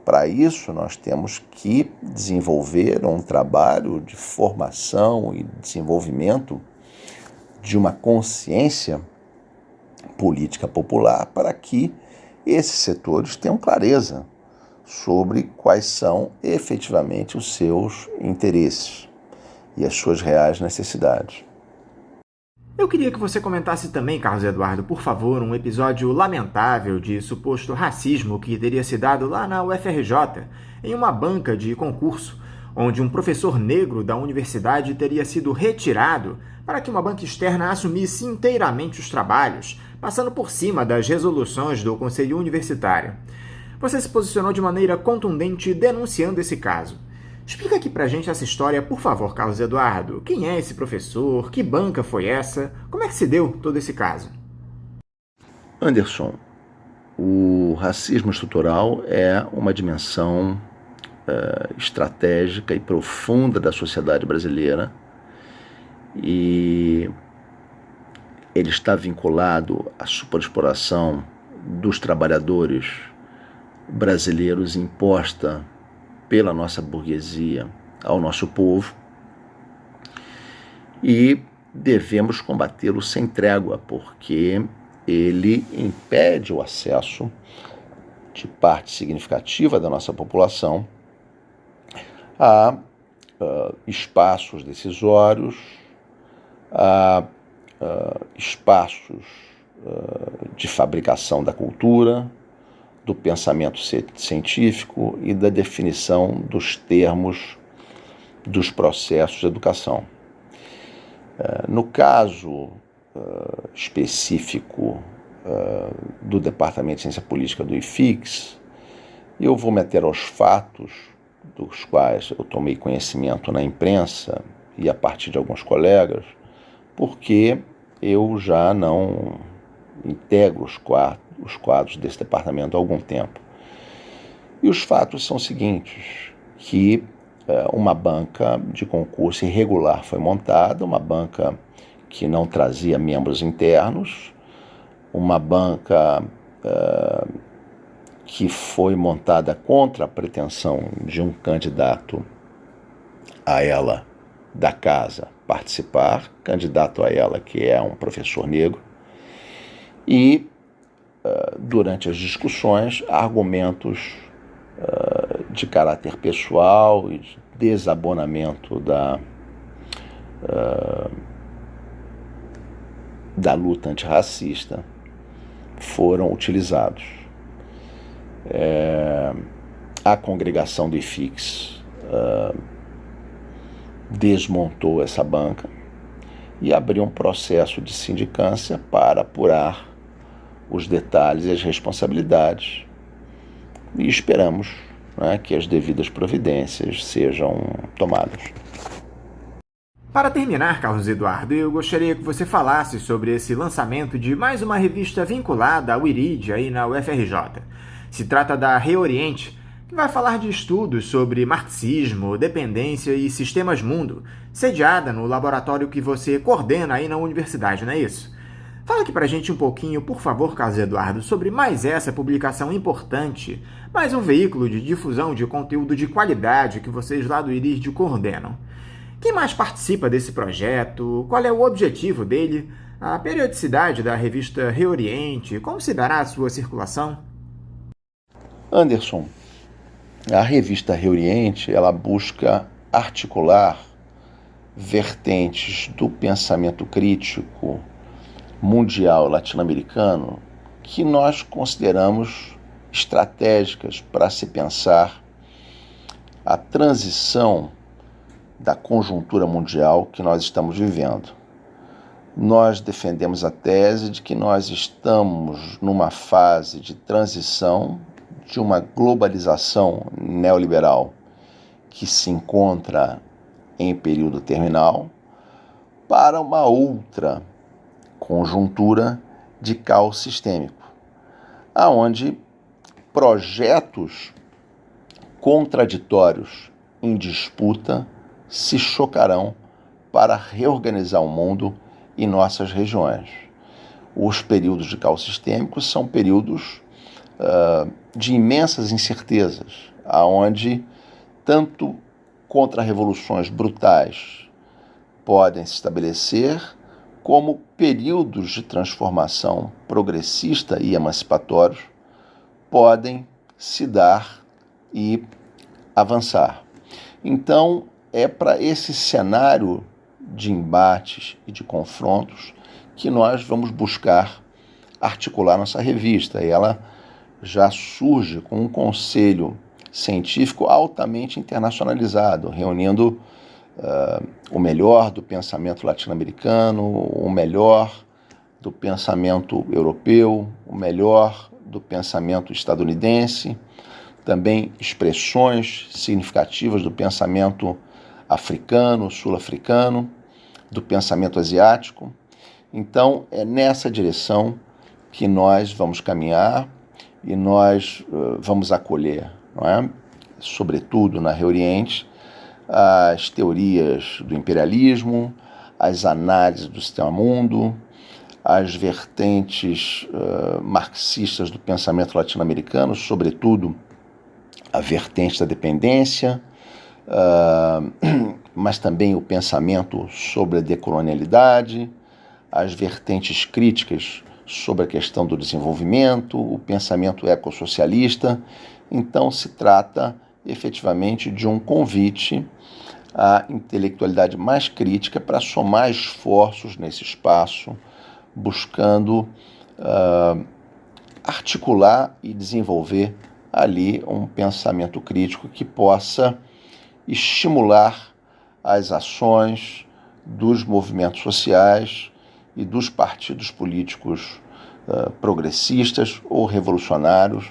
Para isso nós temos que desenvolver um trabalho de formação e desenvolvimento de uma consciência política popular para que esses setores tenham clareza sobre quais são efetivamente os seus interesses e as suas reais necessidades. Eu queria que você comentasse também, Carlos Eduardo, por favor, um episódio lamentável de suposto racismo que teria se dado lá na UFRJ, em uma banca de concurso, onde um professor negro da universidade teria sido retirado para que uma banca externa assumisse inteiramente os trabalhos, passando por cima das resoluções do Conselho Universitário. Você se posicionou de maneira contundente denunciando esse caso. Explica aqui pra gente essa história, por favor, Carlos Eduardo. Quem é esse professor? Que banca foi essa? Como é que se deu todo esse caso? Anderson, o racismo estrutural é uma dimensão estratégica e profunda da sociedade brasileira, e ele está vinculado à superexploração dos trabalhadores brasileiros imposta pela nossa burguesia ao nosso povo, e devemos combatê-lo sem trégua, porque ele impede o acesso de parte significativa da nossa população a espaços decisórios, a espaços de fabricação da cultura, do pensamento científico e da definição dos termos dos processos de educação. No caso específico do Departamento de Ciência Política do IFIX, eu vou meter aos fatos dos quais eu tomei conhecimento na imprensa e a partir de alguns colegas, porque eu já não integro os quadros desse departamento há algum tempo. E os fatos são os seguintes, que uma banca de concurso irregular foi montada, uma banca que não trazia membros internos, uma banca que foi montada contra a pretensão de um candidato a ela da casa participar, candidato a ela que é um professor negro, e durante as discussões, argumentos de caráter pessoal e de desabonamento da luta antirracista foram utilizados. A congregação do IFIX desmontou essa banca e abriu um processo de sindicância para apurar os detalhes e as responsabilidades, e esperamos, né, que as devidas providências sejam tomadas. Para terminar, Carlos Eduardo, eu gostaria que você falasse sobre esse lançamento de mais uma revista vinculada ao IRID aí na UFRJ. Se trata da Reoriente, que vai falar de estudos sobre marxismo, dependência e sistemas mundo, sediada no laboratório que você coordena aí na universidade, não é isso? Fala aqui pra gente um pouquinho, por favor, Carlos Eduardo, sobre mais essa publicação importante, mais um veículo de difusão de conteúdo de qualidade que vocês lá do IRID coordenam. Quem mais participa desse projeto? Qual é o objetivo dele? A periodicidade da revista Reoriente? Como se dará a sua circulação? Anderson, a revista Reoriente, ela busca articular vertentes do pensamento crítico mundial latino-americano que nós consideramos estratégicas para se pensar a transição da conjuntura mundial que nós estamos vivendo. Nós defendemos a tese de que nós estamos numa fase de transição de uma globalização neoliberal que se encontra em período terminal para uma outra conjuntura de caos sistêmico, aonde projetos contraditórios em disputa se chocarão para reorganizar o mundo e nossas regiões. Os períodos de caos sistêmico são períodos de imensas incertezas, aonde tanto contra-revoluções brutais podem se estabelecer, como períodos de transformação progressista e emancipatórios podem se dar e avançar. Então, é para esse cenário de embates e de confrontos que nós vamos buscar articular nossa revista, e ela já surge com um conselho científico altamente internacionalizado, reunindo o melhor do pensamento latino-americano, o melhor do pensamento europeu, o melhor do pensamento estadunidense, também expressões significativas do pensamento africano, sul-africano, do pensamento asiático. Então, é nessa direção que nós vamos caminhar e nós vamos acolher, não é? Sobretudo na Reoriente, as teorias do imperialismo, as análises do sistema mundo, as vertentes marxistas do pensamento latino-americano, sobretudo a vertente da dependência, mas também o pensamento sobre a decolonialidade, as vertentes críticas sobre a questão do desenvolvimento, o pensamento ecossocialista. Então, se trata efetivamente de um convite à intelectualidade mais crítica para somar esforços nesse espaço, buscando articular e desenvolver ali um pensamento crítico que possa estimular as ações dos movimentos sociais e dos partidos políticos progressistas ou revolucionários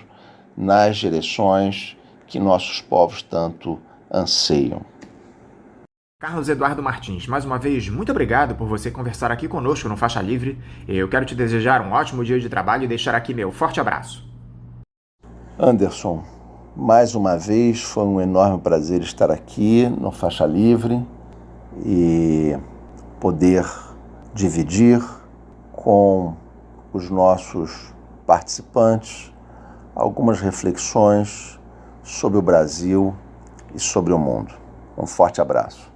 nas direções que nossos povos tanto anseiam. Carlos Eduardo Martins, mais uma vez, muito obrigado por você conversar aqui conosco no Faixa Livre. Eu quero te desejar um ótimo dia de trabalho e deixar aqui meu forte abraço. Anderson, mais uma vez foi um enorme prazer estar aqui no Faixa Livre e poder dividir com os nossos participantes algumas reflexões sobre o Brasil e sobre o mundo. Um forte abraço.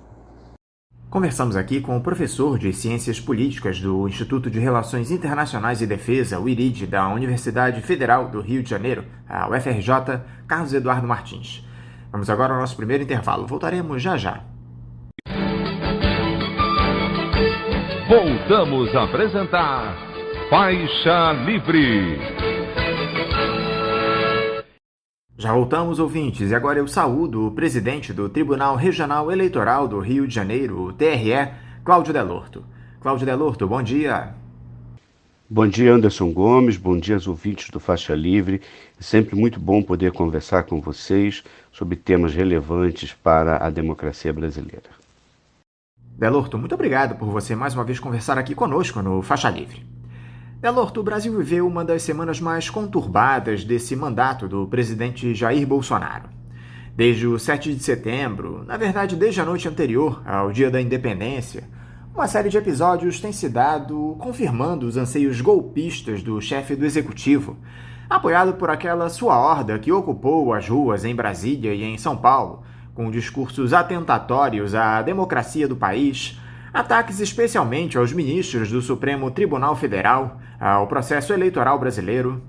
Conversamos aqui com o professor de Ciências Políticas do Instituto de Relações Internacionais e Defesa, o IRID, da Universidade Federal do Rio de Janeiro, a UFRJ, Carlos Eduardo Martins. Vamos agora ao nosso primeiro intervalo. Voltaremos já já. Voltamos a apresentar Faixa Livre. Já voltamos, ouvintes, e agora eu saúdo o presidente do Tribunal Regional Eleitoral do Rio de Janeiro, o TRE, Cláudio Delorto. Cláudio Delorto, bom dia. Bom dia, Anderson Gomes, bom dia aos ouvintes do Faixa Livre. É sempre muito bom poder conversar com vocês sobre temas relevantes para a democracia brasileira. Delorto, muito obrigado por você mais uma vez conversar aqui conosco no Faixa Livre. Delorto, o Brasil viveu uma das semanas mais conturbadas desse mandato do presidente Jair Bolsonaro. Desde o 7 de setembro, na verdade desde a noite anterior ao Dia da Independência, uma série de episódios tem se dado confirmando os anseios golpistas do chefe do executivo, apoiado por aquela sua horda que ocupou as ruas em Brasília e em São Paulo, com discursos atentatórios à democracia do país, ataques especialmente aos ministros do Supremo Tribunal Federal, ao processo eleitoral brasileiro.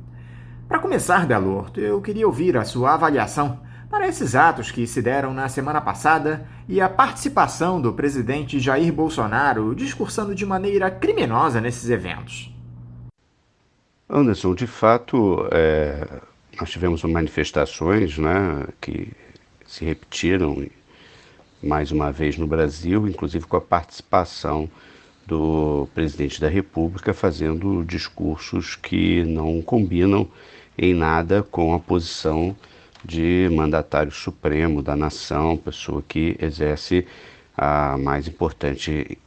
Para começar, Delorto, eu queria ouvir a sua avaliação para esses atos que se deram na semana passada e a participação do presidente Jair Bolsonaro discursando de maneira criminosa nesses eventos. Anderson, de fato, nós tivemos manifestações, que se repetiram mais uma vez no Brasil, inclusive com a participação do presidente da República fazendo discursos que não combinam em nada com a posição de mandatário supremo da nação, pessoa que exerce a mais importante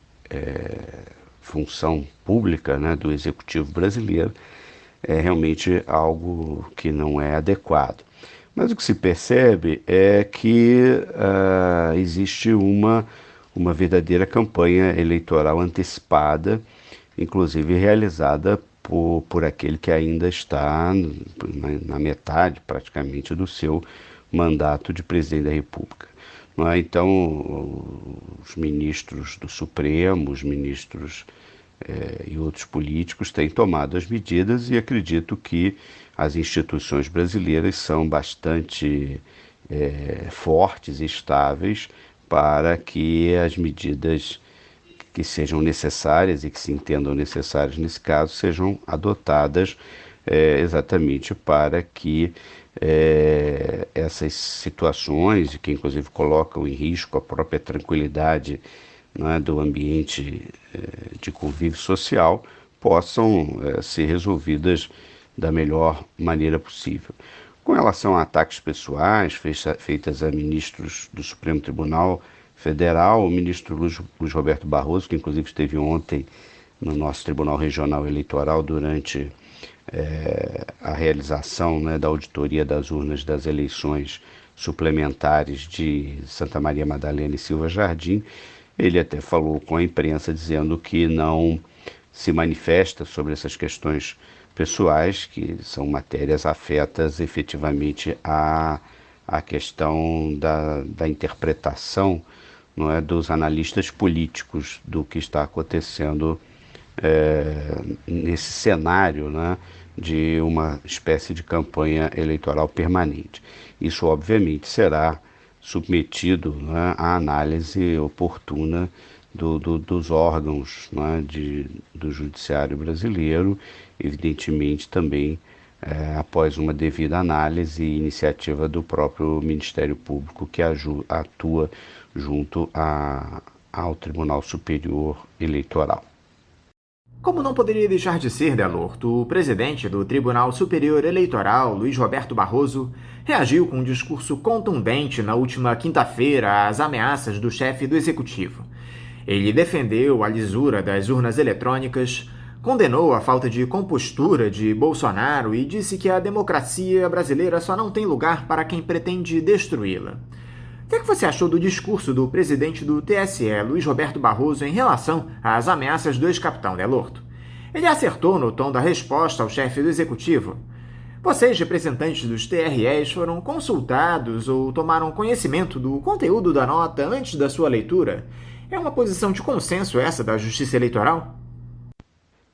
função pública, do executivo brasileiro. É realmente algo que não é adequado. Mas o que se percebe é que existe uma verdadeira campanha eleitoral antecipada, inclusive realizada por aquele que ainda está na metade, praticamente, do seu mandato de presidente da República. Então, os ministros do Supremo, os ministros e outros políticos têm tomado as medidas e acredito que as instituições brasileiras são bastante fortes e estáveis para que as medidas que sejam necessárias e que se entendam necessárias nesse caso sejam adotadas exatamente para que essas situações, que inclusive colocam em risco a própria tranquilidade do ambiente de convívio social, possam ser resolvidas da melhor maneira possível. Com relação a ataques pessoais feitas a ministros do Supremo Tribunal Federal, o ministro Luiz Roberto Barroso, que inclusive esteve ontem no nosso Tribunal Regional Eleitoral durante a realização da auditoria das urnas das eleições suplementares de Santa Maria Madalena e Silva Jardim, ele até falou com a imprensa dizendo que não se manifesta sobre essas questões pessoais, que são matérias afetas efetivamente à questão da interpretação dos analistas políticos do que está acontecendo nesse cenário de uma espécie de campanha eleitoral permanente. Isso, obviamente, será submetido à análise oportuna dos órgãos do judiciário brasileiro, evidentemente também após uma devida análise e iniciativa do próprio Ministério Público, que atua junto ao Tribunal Superior Eleitoral. Como não poderia deixar de ser, Delorto, o presidente do Tribunal Superior Eleitoral, Luiz Roberto Barroso, reagiu com um discurso contundente na última quinta-feira às ameaças do chefe do Executivo. Ele defendeu a lisura das urnas eletrônicas, condenou a falta de compostura de Bolsonaro e disse que a democracia brasileira só não tem lugar para quem pretende destruí-la. O que você achou do discurso do presidente do TSE, Luiz Roberto Barroso, em relação às ameaças do ex-capitão Delorto? Ele acertou no tom da resposta ao chefe do Executivo? Vocês, representantes dos TREs, foram consultados ou tomaram conhecimento do conteúdo da nota antes da sua leitura? É uma posição de consenso essa da Justiça Eleitoral?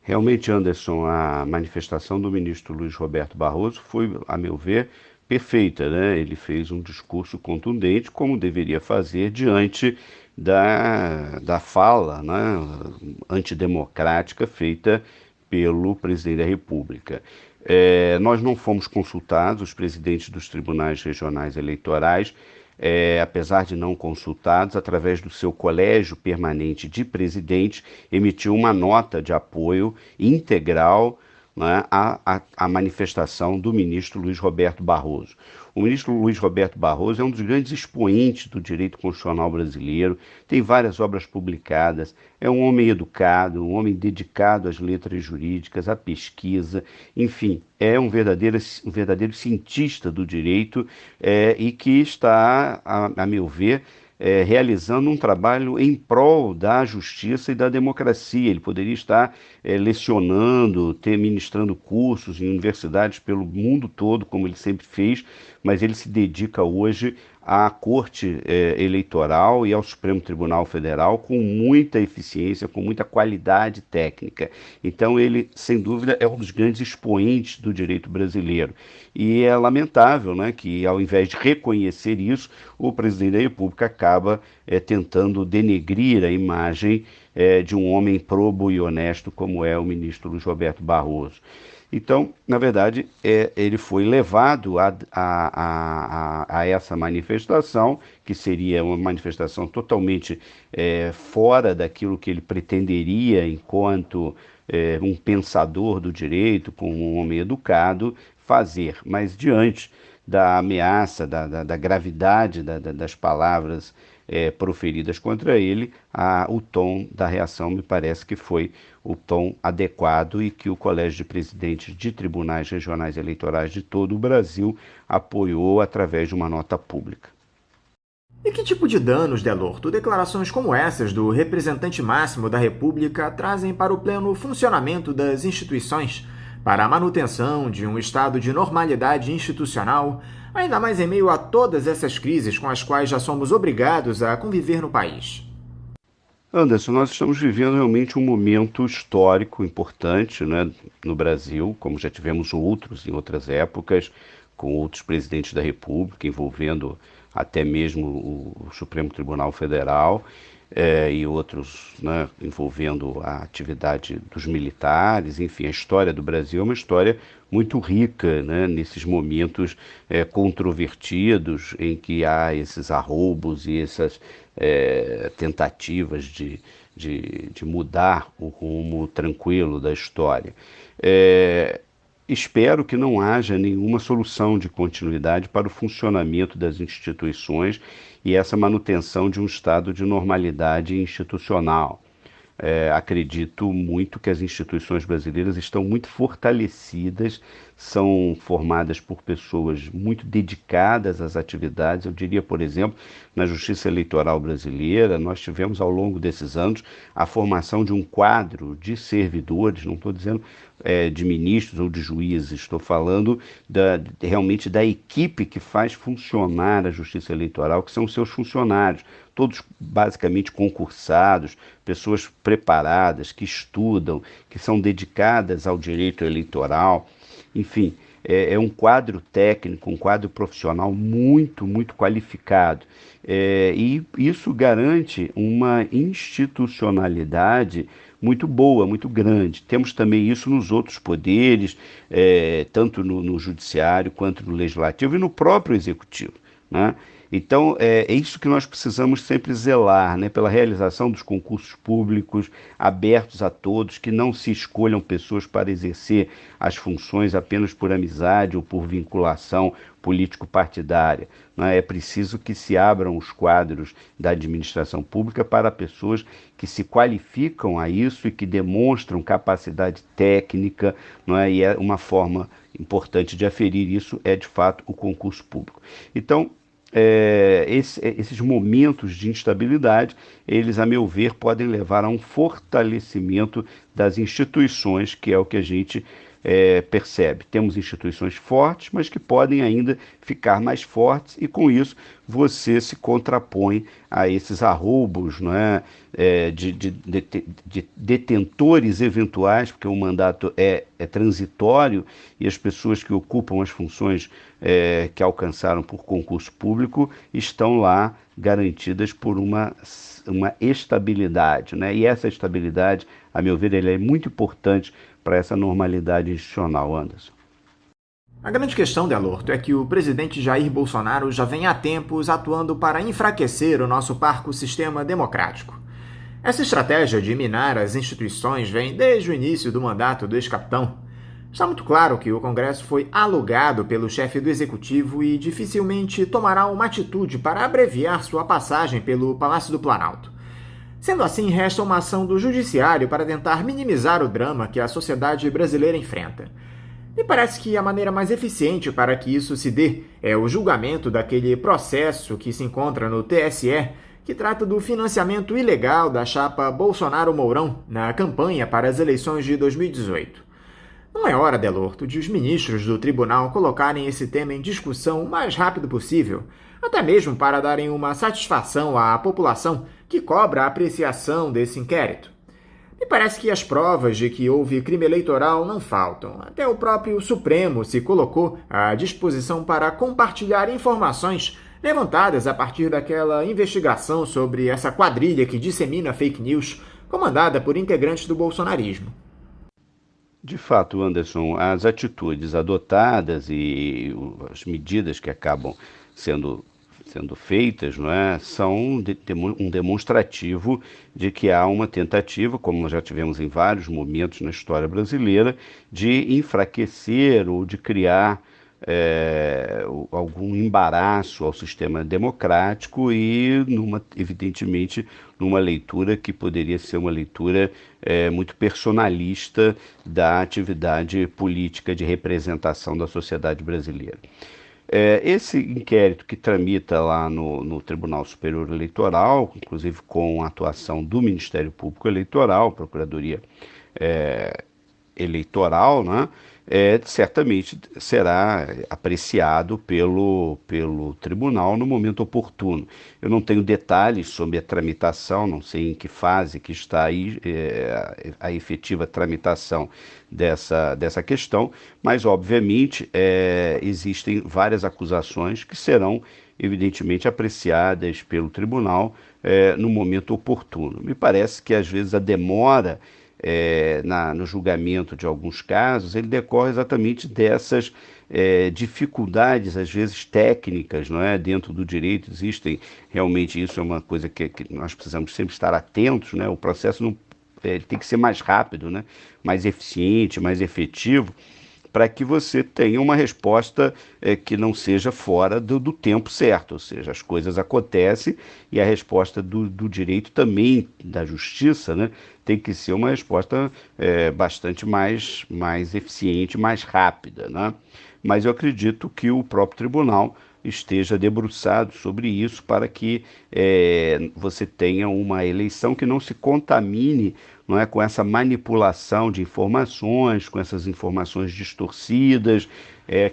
Realmente, Anderson, a manifestação do ministro Luiz Roberto Barroso foi, a meu ver, perfeita, né? Ele fez um discurso contundente, como deveria fazer diante da fala, né, antidemocrática feita pelo presidente da República. Nós não fomos consultados, os presidentes dos tribunais regionais eleitorais, apesar de não consultados, através do seu colégio permanente de presidentes, emitiu uma nota de apoio integral, né, à manifestação do ministro Luiz Roberto Barroso. O ministro Luiz Roberto Barroso é um dos grandes expoentes do direito constitucional brasileiro, tem várias obras publicadas, é um homem educado, um homem dedicado às letras jurídicas, à pesquisa, enfim, é um verdadeiro cientista do direito e que está, a meu ver, realizando um trabalho em prol da justiça e da democracia. Ele poderia estar lecionando, ministrando cursos em universidades pelo mundo todo, como ele sempre fez, mas ele se dedica hoje à Corte Eleitoral e ao Supremo Tribunal Federal com muita eficiência, com muita qualidade técnica. Então ele, sem dúvida, é um dos grandes expoentes do direito brasileiro. E é lamentável, né, que, ao invés de reconhecer isso, o presidente da República acaba tentando denegrir a imagem de um homem probo e honesto como é o ministro Luiz Roberto Barroso. Então, na verdade, ele foi levado a essa manifestação, que seria uma manifestação totalmente fora daquilo que ele pretenderia enquanto um pensador do direito, como um homem educado, fazer. Mas diante da ameaça, da gravidade das palavras proferidas contra ele, o tom da reação me parece que foi o tom adequado e que o Colégio de Presidentes de Tribunais Regionais Eleitorais de todo o Brasil apoiou através de uma nota pública. E que tipo de danos, Delorto, declarações como essas do representante máximo da República trazem para o pleno funcionamento das instituições, para a manutenção de um estado de normalidade institucional, ainda mais em meio a todas essas crises com as quais já somos obrigados a conviver no país? Anderson, nós estamos vivendo realmente um momento histórico importante, né, no Brasil, como já tivemos outros em outras épocas, com outros presidentes da República, envolvendo até mesmo o Supremo Tribunal Federal, e outros, né, envolvendo a atividade dos militares. Enfim, a história do Brasil é uma história muito rica, né, nesses momentos controvertidos em que há esses arroubos e essas tentativas de mudar o rumo tranquilo da história. Espero que não haja nenhuma solução de continuidade para o funcionamento das instituições e essa manutenção de um estado de normalidade institucional. Acredito muito que as instituições brasileiras estão muito fortalecidas, são formadas por pessoas muito dedicadas às atividades. Eu diria, por exemplo, na Justiça Eleitoral brasileira, nós tivemos ao longo desses anos a formação de um quadro de servidores, não estou dizendo de ministros ou de juízes, estou falando realmente da equipe que faz funcionar a Justiça Eleitoral, que são os seus funcionários, todos basicamente concursados, pessoas preparadas, que estudam, que são dedicadas ao direito eleitoral. Enfim, é um quadro técnico, um quadro profissional muito, muito qualificado. E isso garante uma institucionalidade muito boa, muito grande. Temos também isso nos outros poderes, tanto no judiciário quanto no legislativo e no próprio executivo, né? Então, é isso que nós precisamos sempre zelar, né, pela realização dos concursos públicos abertos a todos, que não se escolham pessoas para exercer as funções apenas por amizade ou por vinculação político-partidária, né? É preciso que se abram os quadros da administração pública para pessoas que se qualificam a isso e que demonstram capacidade técnica, não é? E é uma forma importante de aferir isso é, de fato, o concurso público. Então, esses momentos de instabilidade, eles, a meu ver, podem levar a um fortalecimento das instituições, que é o que a gente percebe. Temos instituições fortes, mas que podem ainda ficar mais fortes, e com isso você se contrapõe a esses arroubos, não é? De detentores eventuais, porque o mandato é transitório e as pessoas que ocupam as funções que alcançaram por concurso público estão lá garantidas por uma estabilidade, né? E essa estabilidade, a meu ver, ela é muito importante para essa normalidade institucional, Anderson. A grande questão, Delorto, é que o presidente Jair Bolsonaro já vem há tempos atuando para enfraquecer o nosso parco sistema democrático. Essa estratégia de minar as instituições vem desde o início do mandato do ex-capitão. Está muito claro que o Congresso foi alugado pelo chefe do Executivo e dificilmente tomará uma atitude para abreviar sua passagem pelo Palácio do Planalto. Sendo assim, resta uma ação do Judiciário para tentar minimizar o drama que a sociedade brasileira enfrenta. Me parece que a maneira mais eficiente para que isso se dê é o julgamento daquele processo que se encontra no TSE, que trata do financiamento ilegal da chapa Bolsonaro-Mourão na campanha para as eleições de 2018. Não é hora, Delorto, de os ministros do tribunal colocarem esse tema em discussão o mais rápido possível, até mesmo para darem uma satisfação à população que cobra a apreciação desse inquérito? Me parece que as provas de que houve crime eleitoral não faltam. Até o próprio Supremo se colocou à disposição para compartilhar informações levantadas a partir daquela investigação sobre essa quadrilha que dissemina fake news, comandada por integrantes do bolsonarismo. De fato, Anderson, as atitudes adotadas e as medidas que acabam sendo feitas, não é, são um demonstrativo de que há uma tentativa, como nós já tivemos em vários momentos na história brasileira, de enfraquecer ou de criar algum embaraço ao sistema democrático e, evidentemente, numa leitura que poderia ser uma leitura muito personalista da atividade política de representação da sociedade brasileira. Esse inquérito que tramita lá no Tribunal Superior Eleitoral, inclusive com a atuação do Ministério Público Eleitoral, Procuradoria Eleitoral, né, certamente será apreciado pelo tribunal no momento oportuno. Eu não tenho detalhes sobre a tramitação, não sei em que fase que está aí a efetiva tramitação dessa questão, mas obviamente existem várias acusações que serão evidentemente apreciadas pelo tribunal no momento oportuno. Me parece que às vezes a demora no julgamento de alguns casos, ele decorre exatamente dessas dificuldades, às vezes técnicas, não é? Dentro do direito existem, realmente isso é uma coisa que nós precisamos sempre estar atentos, né? O processo não, tem que ser mais rápido, né? Mais eficiente, mais efetivo, para que você tenha uma resposta que não seja fora do tempo certo, ou seja, as coisas acontecem e a resposta do direito também, da justiça, né, tem que ser uma resposta bastante mais eficiente, mais rápida, né? Mas eu acredito que o próprio tribunal esteja debruçado sobre isso para que você tenha uma eleição que não se contamine, não é, com essa manipulação de informações, com essas informações distorcidas,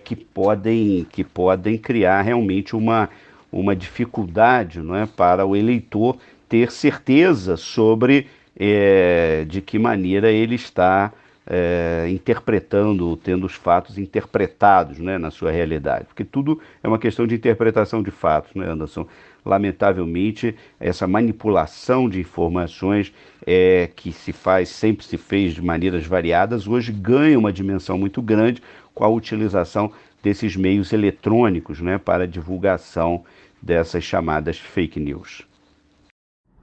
que podem criar realmente uma dificuldade, não é, para o eleitor ter certeza sobre de que maneira ele está interpretando, tendo os fatos interpretados, né, na sua realidade, porque tudo é uma questão de interpretação de fatos, né, Anderson? lamentavelmente, essa manipulação de informações que sempre se fez de maneiras variadas, hoje ganha uma dimensão muito grande com a utilização desses meios eletrônicos, né, para a divulgação dessas chamadas fake news.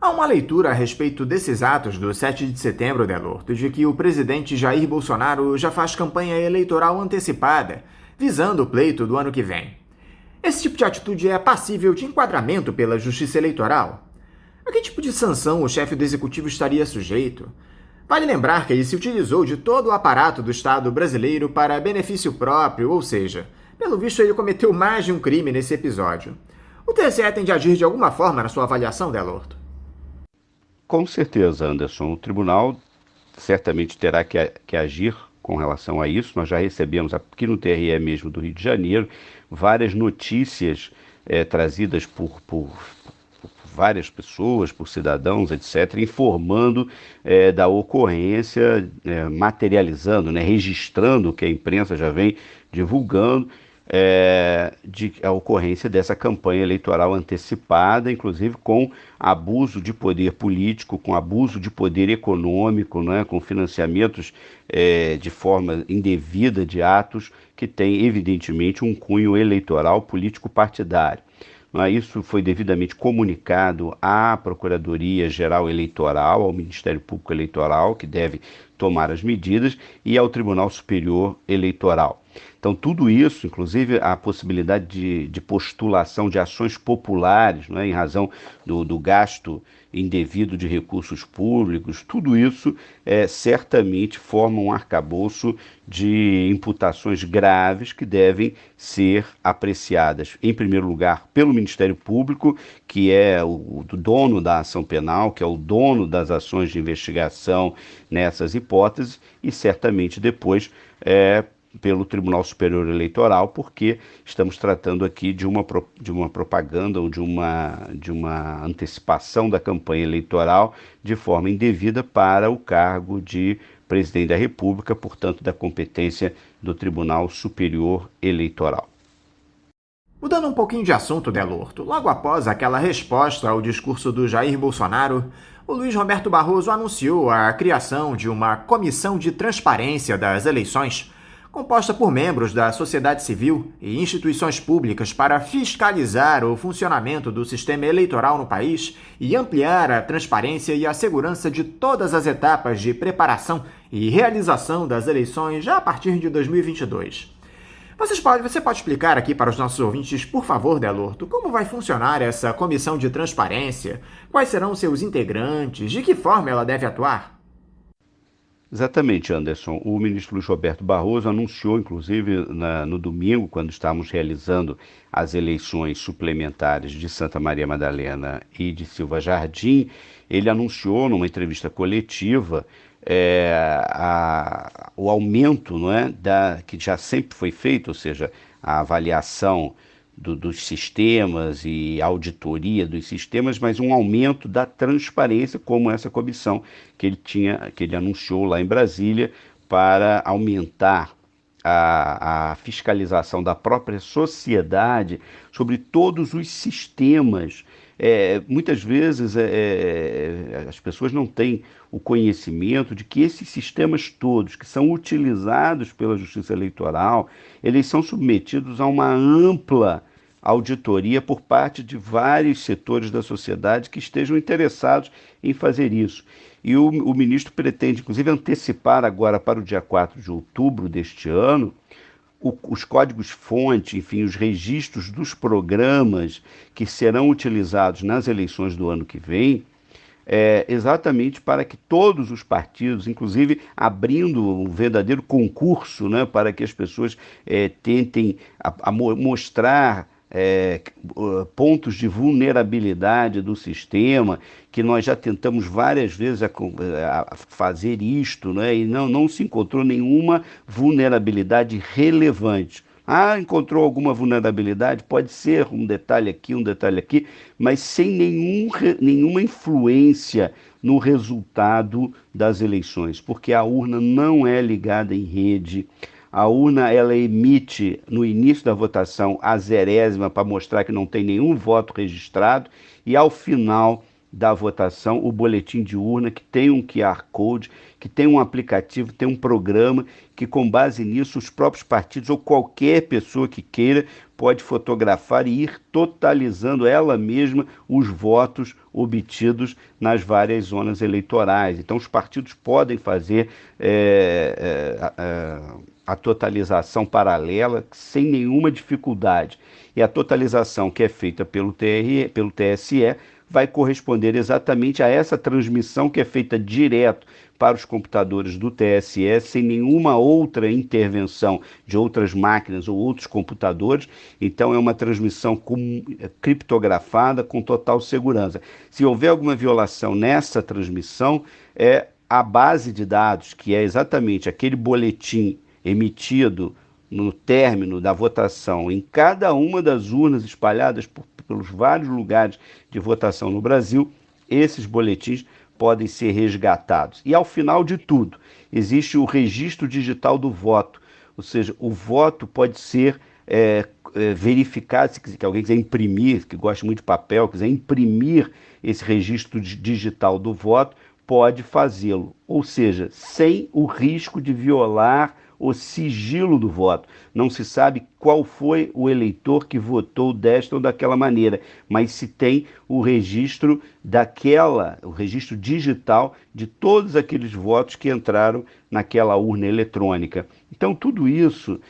Há uma leitura a respeito desses atos do 7 de setembro, Delorto, de que o presidente Jair Bolsonaro já faz campanha eleitoral antecipada, visando o pleito do ano que vem. Esse tipo de atitude é passível de enquadramento pela Justiça Eleitoral? A que tipo de sanção o chefe do Executivo estaria sujeito? Vale lembrar que ele se utilizou de todo o aparato do Estado brasileiro para benefício próprio, ou seja, pelo visto ele cometeu mais de um crime nesse episódio. O TSE tem de agir de alguma forma na sua avaliação, Delorto? Com certeza, Anderson. O tribunal certamente terá que agir com relação a isso. Nós já recebemos aqui no TRE mesmo do Rio de Janeiro várias notícias trazidas por várias pessoas, por cidadãos, etc., informando da ocorrência, materializando, né, registrando o que a imprensa já vem divulgando, de a ocorrência dessa campanha eleitoral antecipada, inclusive com abuso de poder político, com abuso de poder econômico, né, com financiamentos de forma indevida de atos que têm, evidentemente, um cunho eleitoral político-partidário. Isso foi devidamente comunicado à Procuradoria-Geral Eleitoral, ao Ministério Público Eleitoral, que deve tomar as medidas, e ao Tribunal Superior Eleitoral. Então, tudo isso, inclusive a possibilidade de postulação de ações populares, em razão do gasto indevido de recursos públicos, tudo isso certamente forma um arcabouço de imputações graves que devem ser apreciadas, em primeiro lugar, pelo Ministério Público, que é o dono da ação penal, que é o dono das ações de investigação nessas hipóteses, e certamente depois pelo Tribunal Superior Eleitoral, porque estamos tratando aqui de uma propaganda ou de uma antecipação da campanha eleitoral de forma indevida para o cargo de presidente da República, portanto, da competência do Tribunal Superior Eleitoral. Mudando um pouquinho de assunto, Delorto, logo após aquela resposta ao discurso do Jair Bolsonaro, o Luiz Roberto Barroso anunciou a criação de uma comissão de transparência das eleições, composta por membros da sociedade civil e instituições públicas para fiscalizar o funcionamento do sistema eleitoral no país e ampliar a transparência e a segurança de todas as etapas de preparação e realização das eleições já a partir de 2022. Você pode explicar aqui para os nossos ouvintes, por favor, Delorto, como vai funcionar essa comissão de transparência? Quais serão seus integrantes? De que forma ela deve atuar? Exatamente, Anderson. O ministro Luiz Roberto Barroso anunciou, inclusive, no domingo, quando estávamos realizando as eleições suplementares de Santa Maria Madalena e de Silva Jardim, ele anunciou numa entrevista coletiva o aumento, que já sempre foi feito, ou seja, a avaliação dos sistemas e auditoria dos sistemas, mas um aumento da transparência, como essa comissão que ele anunciou lá em Brasília, para aumentar a fiscalização da própria sociedade sobre todos os sistemas. Muitas vezes as pessoas não têm o conhecimento de que esses sistemas todos que são utilizados pela Justiça Eleitoral, eles são submetidos a uma ampla auditoria por parte de vários setores da sociedade que estejam interessados em fazer isso. E o ministro pretende, inclusive, antecipar agora para o dia 4 de outubro deste ano os códigos-fonte, enfim, os registros dos programas que serão utilizados nas eleições do ano que vem, exatamente para que todos os partidos, inclusive abrindo um verdadeiro concurso, para que as pessoas tentem mostrar pontos de vulnerabilidade do sistema, que nós já tentamos várias vezes a fazer isto, e não se encontrou nenhuma vulnerabilidade relevante. Encontrou alguma vulnerabilidade? Pode ser um detalhe aqui, mas sem nenhuma influência no resultado das eleições, porque a urna não é ligada em rede, A urna, ela emite no início da votação a zerésima para mostrar que não tem nenhum voto registrado e ao final da votação o boletim de urna que tem um QR Code, que tem um aplicativo, tem um programa que com base nisso os próprios partidos ou qualquer pessoa que queira pode fotografar e ir totalizando ela mesma os votos obtidos nas várias zonas eleitorais. Então os partidos podem fazer a totalização paralela sem nenhuma dificuldade. E a totalização que é feita pelo TSE vai corresponder exatamente a essa transmissão que é feita direto para os computadores do TSE, sem nenhuma outra intervenção de outras máquinas ou outros computadores. Então é uma transmissão criptografada com total segurança. Se houver alguma violação nessa transmissão, a base de dados, que é exatamente aquele boletim emitido no término da votação em cada uma das urnas espalhadas pelos vários lugares de votação no Brasil, esses boletins podem ser resgatados. E ao final de tudo, existe o registro digital do voto, ou seja, o voto pode ser verificado, se alguém quiser imprimir, que gosta muito de papel, quiser imprimir esse registro digital do voto, pode fazê-lo, ou seja, sem o risco de violar o sigilo do voto. Não se sabe qual foi o eleitor que votou desta ou daquela maneira, mas se tem o registro o registro digital de todos aqueles votos que entraram naquela urna eletrônica. Então tudo isso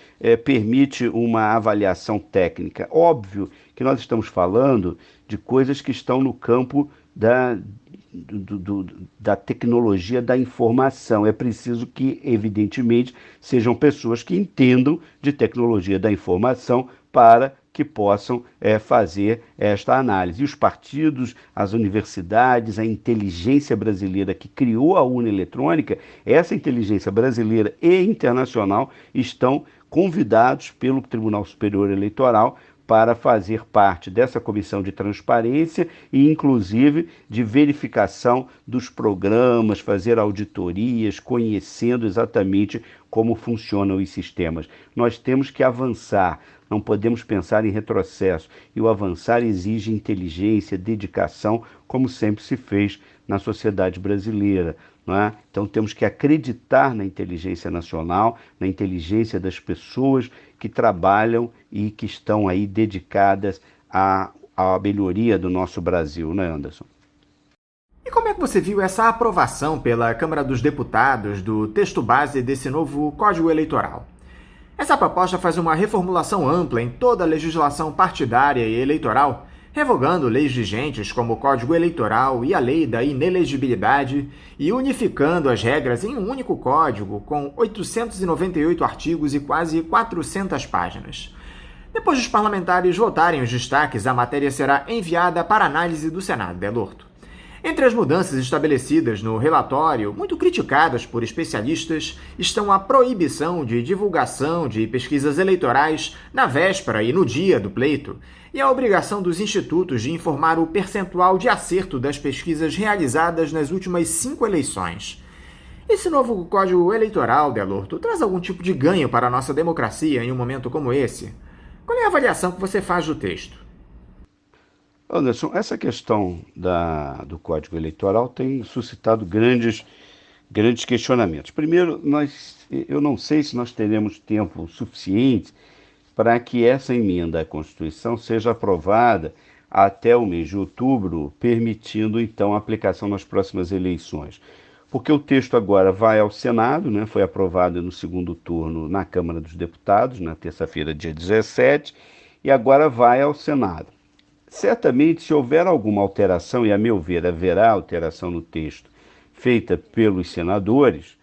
permite uma avaliação técnica. Óbvio que nós estamos falando de coisas que estão no campo da tecnologia da informação. É preciso que, evidentemente, sejam pessoas que entendam de tecnologia da informação para que possam fazer esta análise. E os partidos, as universidades, a inteligência brasileira que criou a urna eletrônica, essa inteligência brasileira e internacional estão convidados pelo Tribunal Superior Eleitoral para fazer parte dessa comissão de transparência e, inclusive, de verificação dos programas, fazer auditorias, conhecendo exatamente como funcionam os sistemas. Nós temos que avançar, não podemos pensar em retrocesso, e o avançar exige inteligência, dedicação, como sempre se fez na sociedade brasileira. Não é? Então temos que acreditar na inteligência nacional, na inteligência das pessoas que trabalham e que estão aí dedicadas à melhoria do nosso Brasil, né, Anderson? E como é que você viu essa aprovação pela Câmara dos Deputados do texto base desse novo Código Eleitoral? Essa proposta faz uma reformulação ampla em toda a legislação partidária e eleitoral, revogando leis vigentes como o Código Eleitoral e a Lei da Inelegibilidade e unificando as regras em um único código com 898 artigos e quase 400 páginas. Depois dos parlamentares votarem os destaques, a matéria será enviada para análise do Senado, Delorto. Entre as mudanças estabelecidas no relatório, muito criticadas por especialistas, estão a proibição de divulgação de pesquisas eleitorais na véspera e no dia do pleito, e a obrigação dos institutos de informar o percentual de acerto das pesquisas realizadas nas últimas 5 eleições. Esse novo Código Eleitoral, Delorto, traz algum tipo de ganho para a nossa democracia em um momento como esse? Qual é a avaliação que você faz do texto? Anderson, essa questão do Código Eleitoral tem suscitado grandes questionamentos. Primeiro, eu não sei se nós teremos tempo suficiente para que essa emenda à Constituição seja aprovada até o mês de outubro, permitindo, então, a aplicação nas próximas eleições. Porque o texto agora vai ao Senado, né? Foi aprovado no segundo turno na Câmara dos Deputados, na terça-feira, dia 17, e agora vai ao Senado. Certamente, se houver alguma alteração, e a meu ver haverá alteração no texto feita pelos senadores,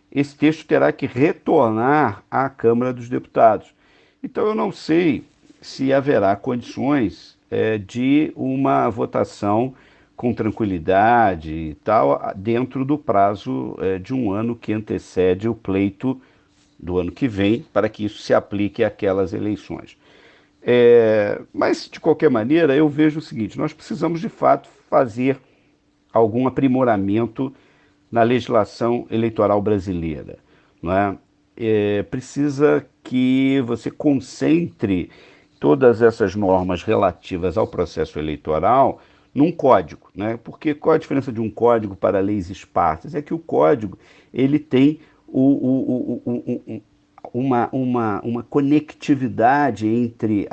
esse texto terá que retornar à Câmara dos Deputados. Então eu não sei se haverá condições de uma votação com tranquilidade e tal, dentro do prazo de um ano que antecede o pleito do ano que vem, para que isso se aplique àquelas eleições. Mas, de qualquer maneira, eu vejo o seguinte: nós precisamos, de fato, fazer algum aprimoramento na legislação eleitoral brasileira, não é? precisa que você concentre todas essas normas relativas ao processo eleitoral num código, né? Porque qual a diferença de um código para leis esparsas? É que o código ele tem uma conectividade entre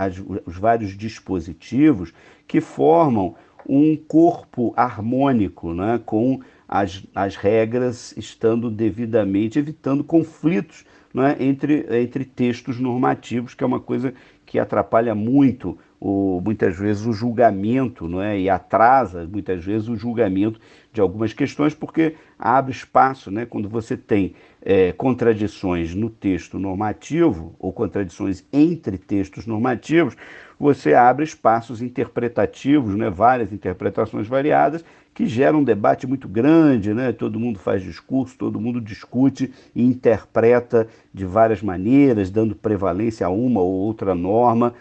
os vários dispositivos que formam um corpo harmônico, né? Com as regras estando devidamente, evitando conflitos, né? Entre textos normativos, que é uma coisa que atrapalha muito, muitas vezes, o julgamento, não é? E atrasa, muitas vezes, o julgamento de algumas questões, porque abre espaço, né? Quando você tem contradições no texto normativo, ou contradições entre textos normativos, você abre espaços interpretativos, né? Várias interpretações variadas, que geram um debate muito grande, né? Todo mundo faz discurso, todo mundo discute e interpreta de várias maneiras, dando prevalência a uma ou outra norma,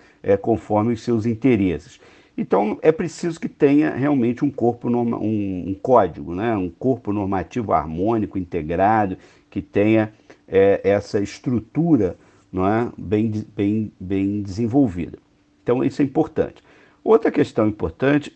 conforme os seus interesses. Então é preciso que tenha realmente um código, né? Um corpo normativo harmônico, integrado, que tenha essa estrutura, não é? bem desenvolvida. Então isso é importante. Outra questão importante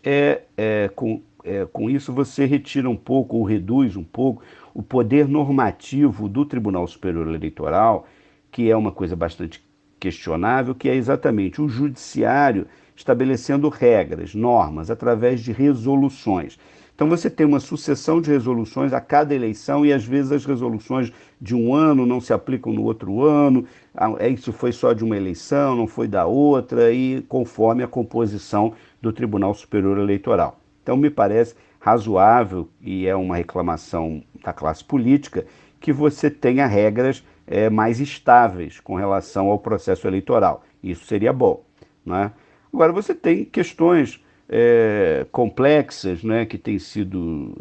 com isso você retira um pouco ou reduz um pouco o poder normativo do Tribunal Superior Eleitoral, que é uma coisa bastante questionável, que é exatamente o judiciário estabelecendo regras, normas, através de resoluções. Então você tem uma sucessão de resoluções a cada eleição e às vezes as resoluções de um ano não se aplicam no outro ano, isso foi só de uma eleição, não foi da outra, e conforme a composição do Tribunal Superior Eleitoral. Então me parece razoável, e é uma reclamação da classe política, que você tenha regras mais estáveis com relação ao processo eleitoral. Isso seria bom, né? Agora você tem questões complexas, né, que têm sido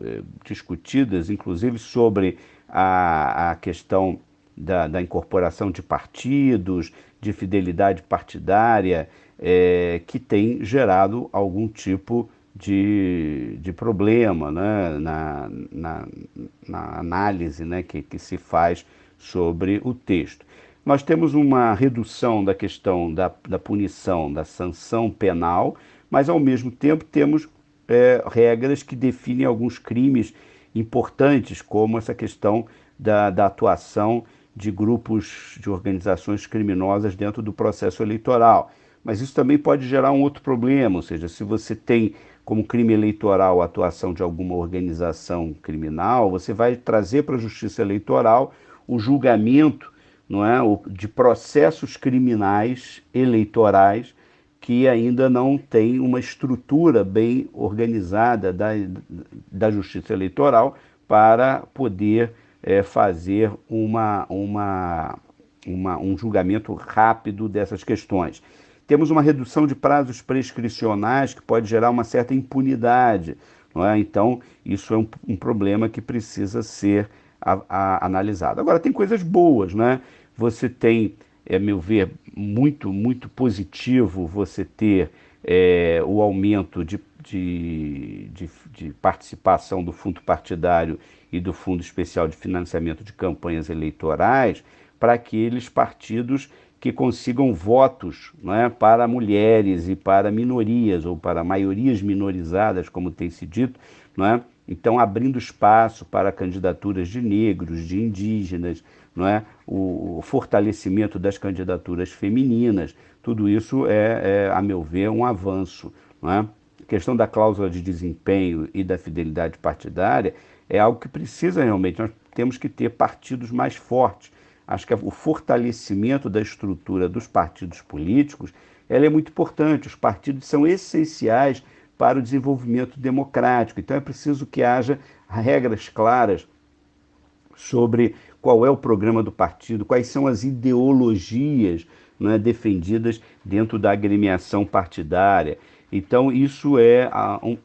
discutidas, inclusive sobre a questão da incorporação de partidos, de fidelidade partidária, que tem gerado algum tipo de problema, né, na análise, né, que se faz sobre o texto. Nós temos uma redução da questão da punição, da sanção penal, mas ao mesmo tempo temos regras que definem alguns crimes importantes, como essa questão da atuação de grupos, de organizações criminosas dentro do processo eleitoral. Mas isso também pode gerar um outro problema, ou seja, se você tem como crime eleitoral a atuação de alguma organização criminal, você vai trazer para a Justiça Eleitoral o julgamento, não é, de processos criminais eleitorais que ainda não tem uma estrutura bem organizada da Justiça Eleitoral para poder fazer um julgamento rápido dessas questões. Temos uma redução de prazos prescricionais que pode gerar uma certa impunidade, não é? Então, isso é um problema que precisa ser analisado. Agora, tem coisas boas, né? Você tem, a meu ver, muito positivo você ter o aumento de participação do fundo partidário e do Fundo Especial de Financiamento de Campanhas Eleitorais para aqueles partidos que consigam votos, né, para mulheres e para minorias, ou para maiorias minorizadas, como tem se dito, não é? Então, abrindo espaço para candidaturas de negros, de indígenas, não é? O fortalecimento das candidaturas femininas, tudo isso a meu ver, um avanço, não é? A questão da cláusula de desempenho e da fidelidade partidária é algo que precisa realmente, nós temos que ter partidos mais fortes. Acho que o fortalecimento da estrutura dos partidos políticos ela é muito importante. Os partidos são essenciais para o desenvolvimento democrático. Então é preciso que haja regras claras sobre qual é o programa do partido, quais são as ideologias, né, defendidas dentro da agremiação partidária. Então isso é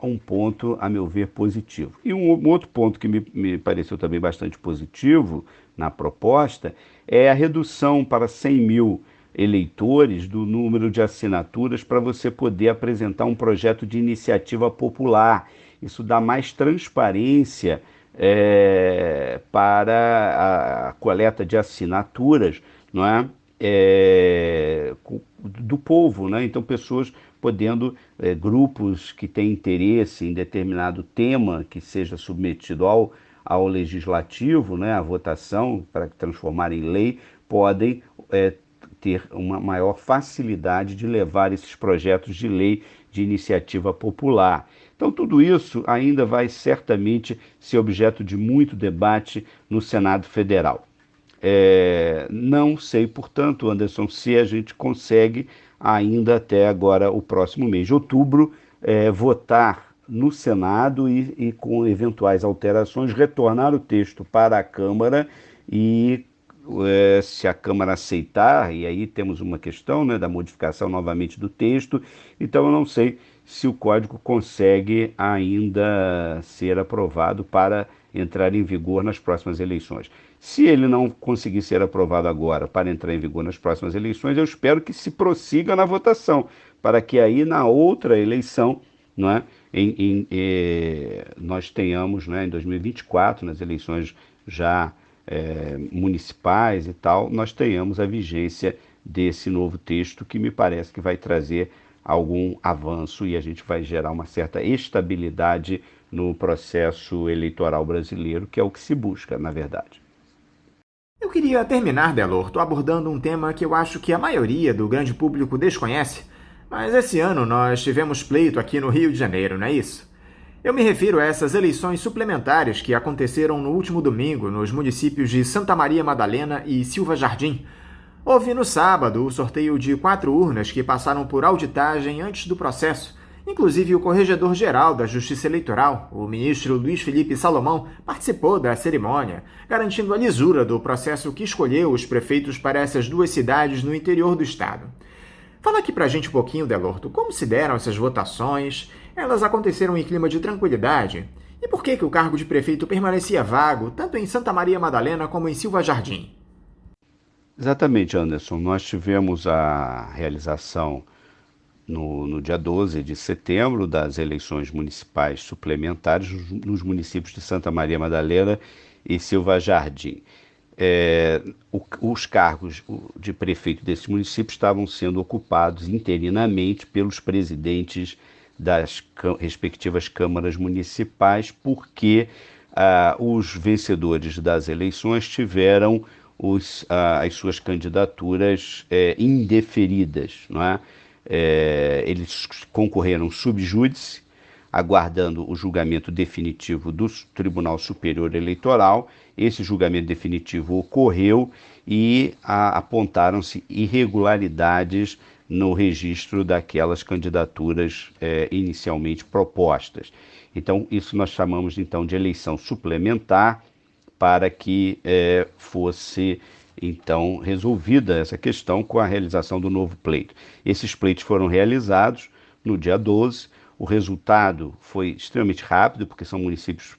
um ponto, a meu ver, positivo. E um outro ponto que me pareceu também bastante positivo na proposta é a redução para 100 mil eleitores do número de assinaturas para você poder apresentar um projeto de iniciativa popular. Isso dá mais transparência para a coleta de assinaturas, não é? Do povo, né? Então pessoas podendo, grupos que têm interesse em determinado tema que seja submetido ao legislativo, né, à votação para transformar em lei, podem ter uma maior facilidade de levar esses projetos de lei de iniciativa popular. Então tudo isso ainda vai certamente ser objeto de muito debate no Senado Federal. Não sei, portanto, Anderson, se a gente consegue ainda até agora, o próximo mês de outubro, votar no Senado e com eventuais alterações, retornar o texto para a Câmara e, se a Câmara aceitar, e aí temos uma questão, né, da modificação novamente do texto, então eu não sei se o Código consegue ainda ser aprovado para entrar em vigor nas próximas eleições. Se ele não conseguir ser aprovado agora para entrar em vigor nas próximas eleições, eu espero que se prossiga na votação, para que aí na outra eleição, não é, nós tenhamos, né, em 2024, nas eleições já municipais e tal, nós tenhamos a vigência desse novo texto que me parece que vai trazer algum avanço e a gente vai gerar uma certa estabilidade no processo eleitoral brasileiro, que é o que se busca, na verdade. Eu queria terminar, Delorto, abordando um tema que eu acho que a maioria do grande público desconhece, mas esse ano nós tivemos pleito aqui no Rio de Janeiro, não é isso? Eu me refiro a essas eleições suplementares que aconteceram no último domingo nos municípios de Santa Maria Madalena e Silva Jardim. Houve no sábado o sorteio de 4 urnas que passaram por auditagem antes do processo. Inclusive, o Corregedor-Geral da Justiça Eleitoral, o ministro Luiz Felipe Salomão, participou da cerimônia, garantindo a lisura do processo que escolheu os prefeitos para essas 2 cidades no interior do estado. Fala aqui pra gente um pouquinho, Delorto, como se deram essas votações? Elas aconteceram em clima de tranquilidade? E por que o cargo de prefeito permanecia vago, tanto em Santa Maria Madalena como em Silva Jardim? Exatamente, Anderson. Nós tivemos a realização no dia 12 de setembro das eleições municipais suplementares nos municípios de Santa Maria Madalena e Silva Jardim. Os cargos de prefeito desses municípios estavam sendo ocupados interinamente pelos presidentes das respectivas câmaras municipais, porque os vencedores das eleições tiveram as suas candidaturas indeferidas, não é? Eles concorreram sub júdice, aguardando o julgamento definitivo do Tribunal Superior Eleitoral. Esse julgamento definitivo ocorreu e apontaram-se irregularidades no registro daquelas candidaturas inicialmente propostas. Então, isso nós chamamos então de eleição suplementar, para que fosse então resolvida essa questão com a realização do novo pleito. Esses pleitos foram realizados no dia 12, o resultado foi extremamente rápido, porque são municípios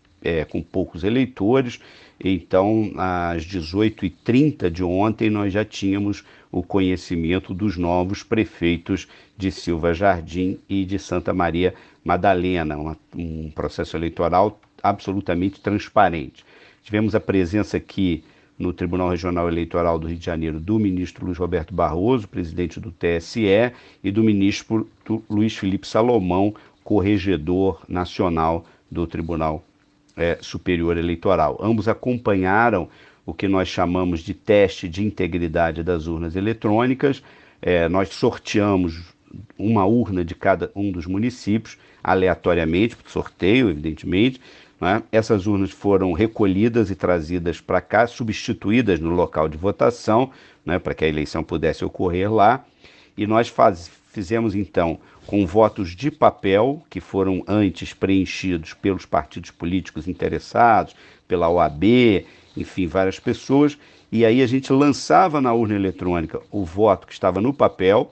com poucos eleitores, então às 18h30 de ontem nós já tínhamos o conhecimento dos novos prefeitos de Silva Jardim e de Santa Maria Madalena, um processo eleitoral absolutamente transparente. Tivemos a presença aqui no Tribunal Regional Eleitoral do Rio de Janeiro do ministro Luiz Roberto Barroso, presidente do TSE, e do ministro Luiz Felipe Salomão, corregedor nacional do Tribunal Superior Eleitoral. Ambos acompanharam o que nós chamamos de teste de integridade das urnas eletrônicas. Nós sorteamos uma urna de cada um dos municípios, aleatoriamente, por sorteio, evidentemente, né? Essas urnas foram recolhidas e trazidas para cá, substituídas no local de votação, né, para que a eleição pudesse ocorrer lá. E nós fizemos, então, com votos de papel, que foram antes preenchidos pelos partidos políticos interessados, pela OAB, enfim, várias pessoas. E aí a gente lançava na urna eletrônica o voto que estava no papel,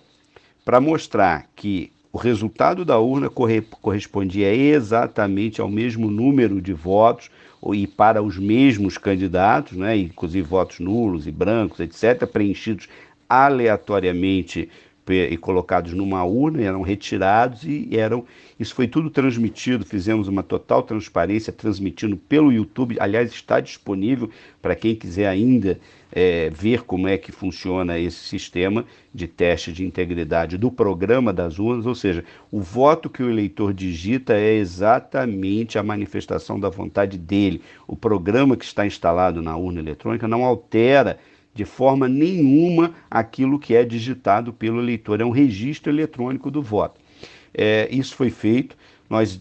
para mostrar que o resultado da urna correspondia exatamente ao mesmo número de votos e para os mesmos candidatos, né, inclusive votos nulos e brancos, etc., preenchidos aleatoriamente e colocados numa urna, eram retirados isso foi tudo transmitido, fizemos uma total transparência, transmitindo pelo YouTube, aliás, está disponível para quem quiser ainda ver como é que funciona esse sistema de teste de integridade do programa das urnas, ou seja, o voto que o eleitor digita é exatamente a manifestação da vontade dele. O programa que está instalado na urna eletrônica não altera de forma nenhuma aquilo que é digitado pelo eleitor, é um registro eletrônico do voto. Isso foi feito, nós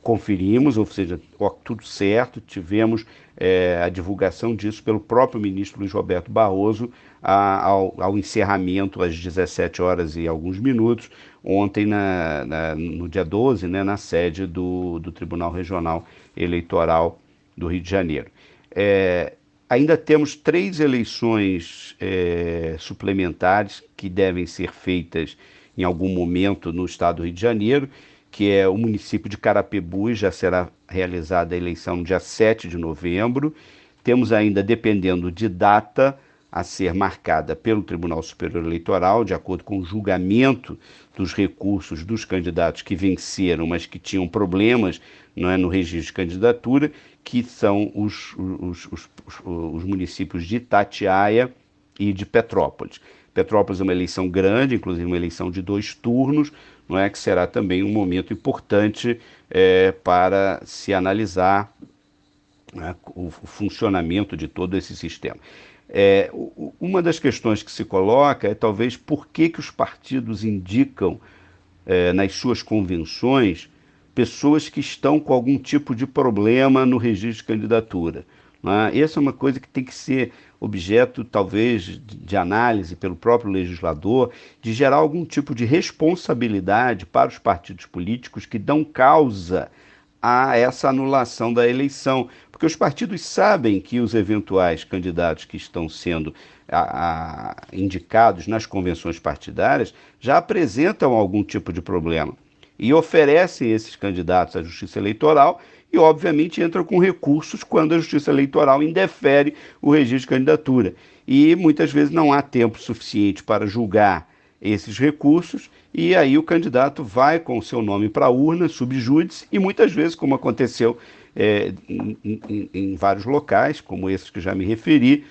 conferimos, ou seja, tudo certo, tivemos a divulgação disso pelo próprio ministro Luiz Roberto Barroso ao encerramento às 17 horas e alguns minutos, ontem no dia 12, né, na sede do Tribunal Regional Eleitoral do Rio de Janeiro. Ainda temos 3 eleições suplementares que devem ser feitas em algum momento no estado do Rio de Janeiro, que é o município de Carapebus, já será realizada a eleição no dia 7 de novembro. Temos ainda, dependendo de data a ser marcada pelo Tribunal Superior Eleitoral, de acordo com o julgamento dos recursos dos candidatos que venceram, mas que tinham problemas, não é, no registro de candidatura, que são os municípios de Itatiaia e de Petrópolis. Petrópolis é uma eleição grande, inclusive uma eleição de 2 turnos, não é, que será também um momento importante para se analisar, né, o funcionamento de todo esse sistema. Uma das questões que se coloca é talvez por que os partidos indicam nas suas convenções pessoas que estão com algum tipo de problema no registro de candidatura. Essa é uma coisa que tem que ser objeto, talvez, de análise pelo próprio legislador, de gerar algum tipo de responsabilidade para os partidos políticos que dão causa a essa anulação da eleição. Porque os partidos sabem que os eventuais candidatos que estão sendo indicados nas convenções partidárias já apresentam algum tipo de problema e oferecem esses candidatos à Justiça Eleitoral e, obviamente, entram com recursos quando a Justiça Eleitoral indefere o registro de candidatura. E, muitas vezes, não há tempo suficiente para julgar esses recursos e aí o candidato vai com o seu nome para a urna, sub júdice, e muitas vezes, como aconteceu em vários locais, como esses que já me referi,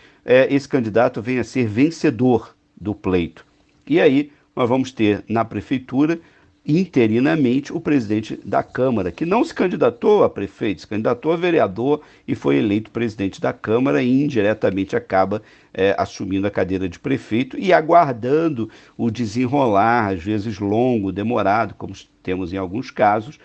esse candidato vem a ser vencedor do pleito. E aí nós vamos ter na prefeitura, interinamente, o presidente da Câmara, que não se candidatou a prefeito, se candidatou a vereador e foi eleito presidente da Câmara e indiretamente acaba assumindo a cadeira de prefeito e aguardando o desenrolar, às vezes longo, demorado, como temos em alguns casos,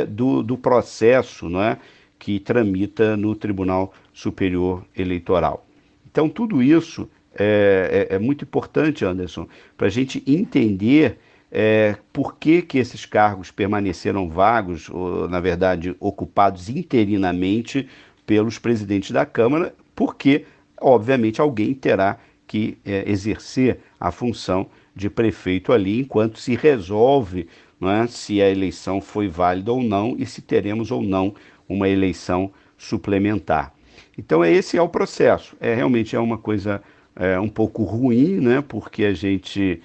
do processo, não é, que tramita no Tribunal Superior Eleitoral. Então, tudo isso é muito importante, Anderson, para a gente entender por que esses cargos permaneceram vagos, ou, na verdade, ocupados interinamente pelos presidentes da Câmara, porque, obviamente, alguém terá que exercer a função de prefeito ali, enquanto se resolve, não é, se a eleição foi válida ou não e se teremos ou não uma eleição suplementar. Então, esse é o processo. Realmente é uma coisa um pouco ruim, né, porque a gente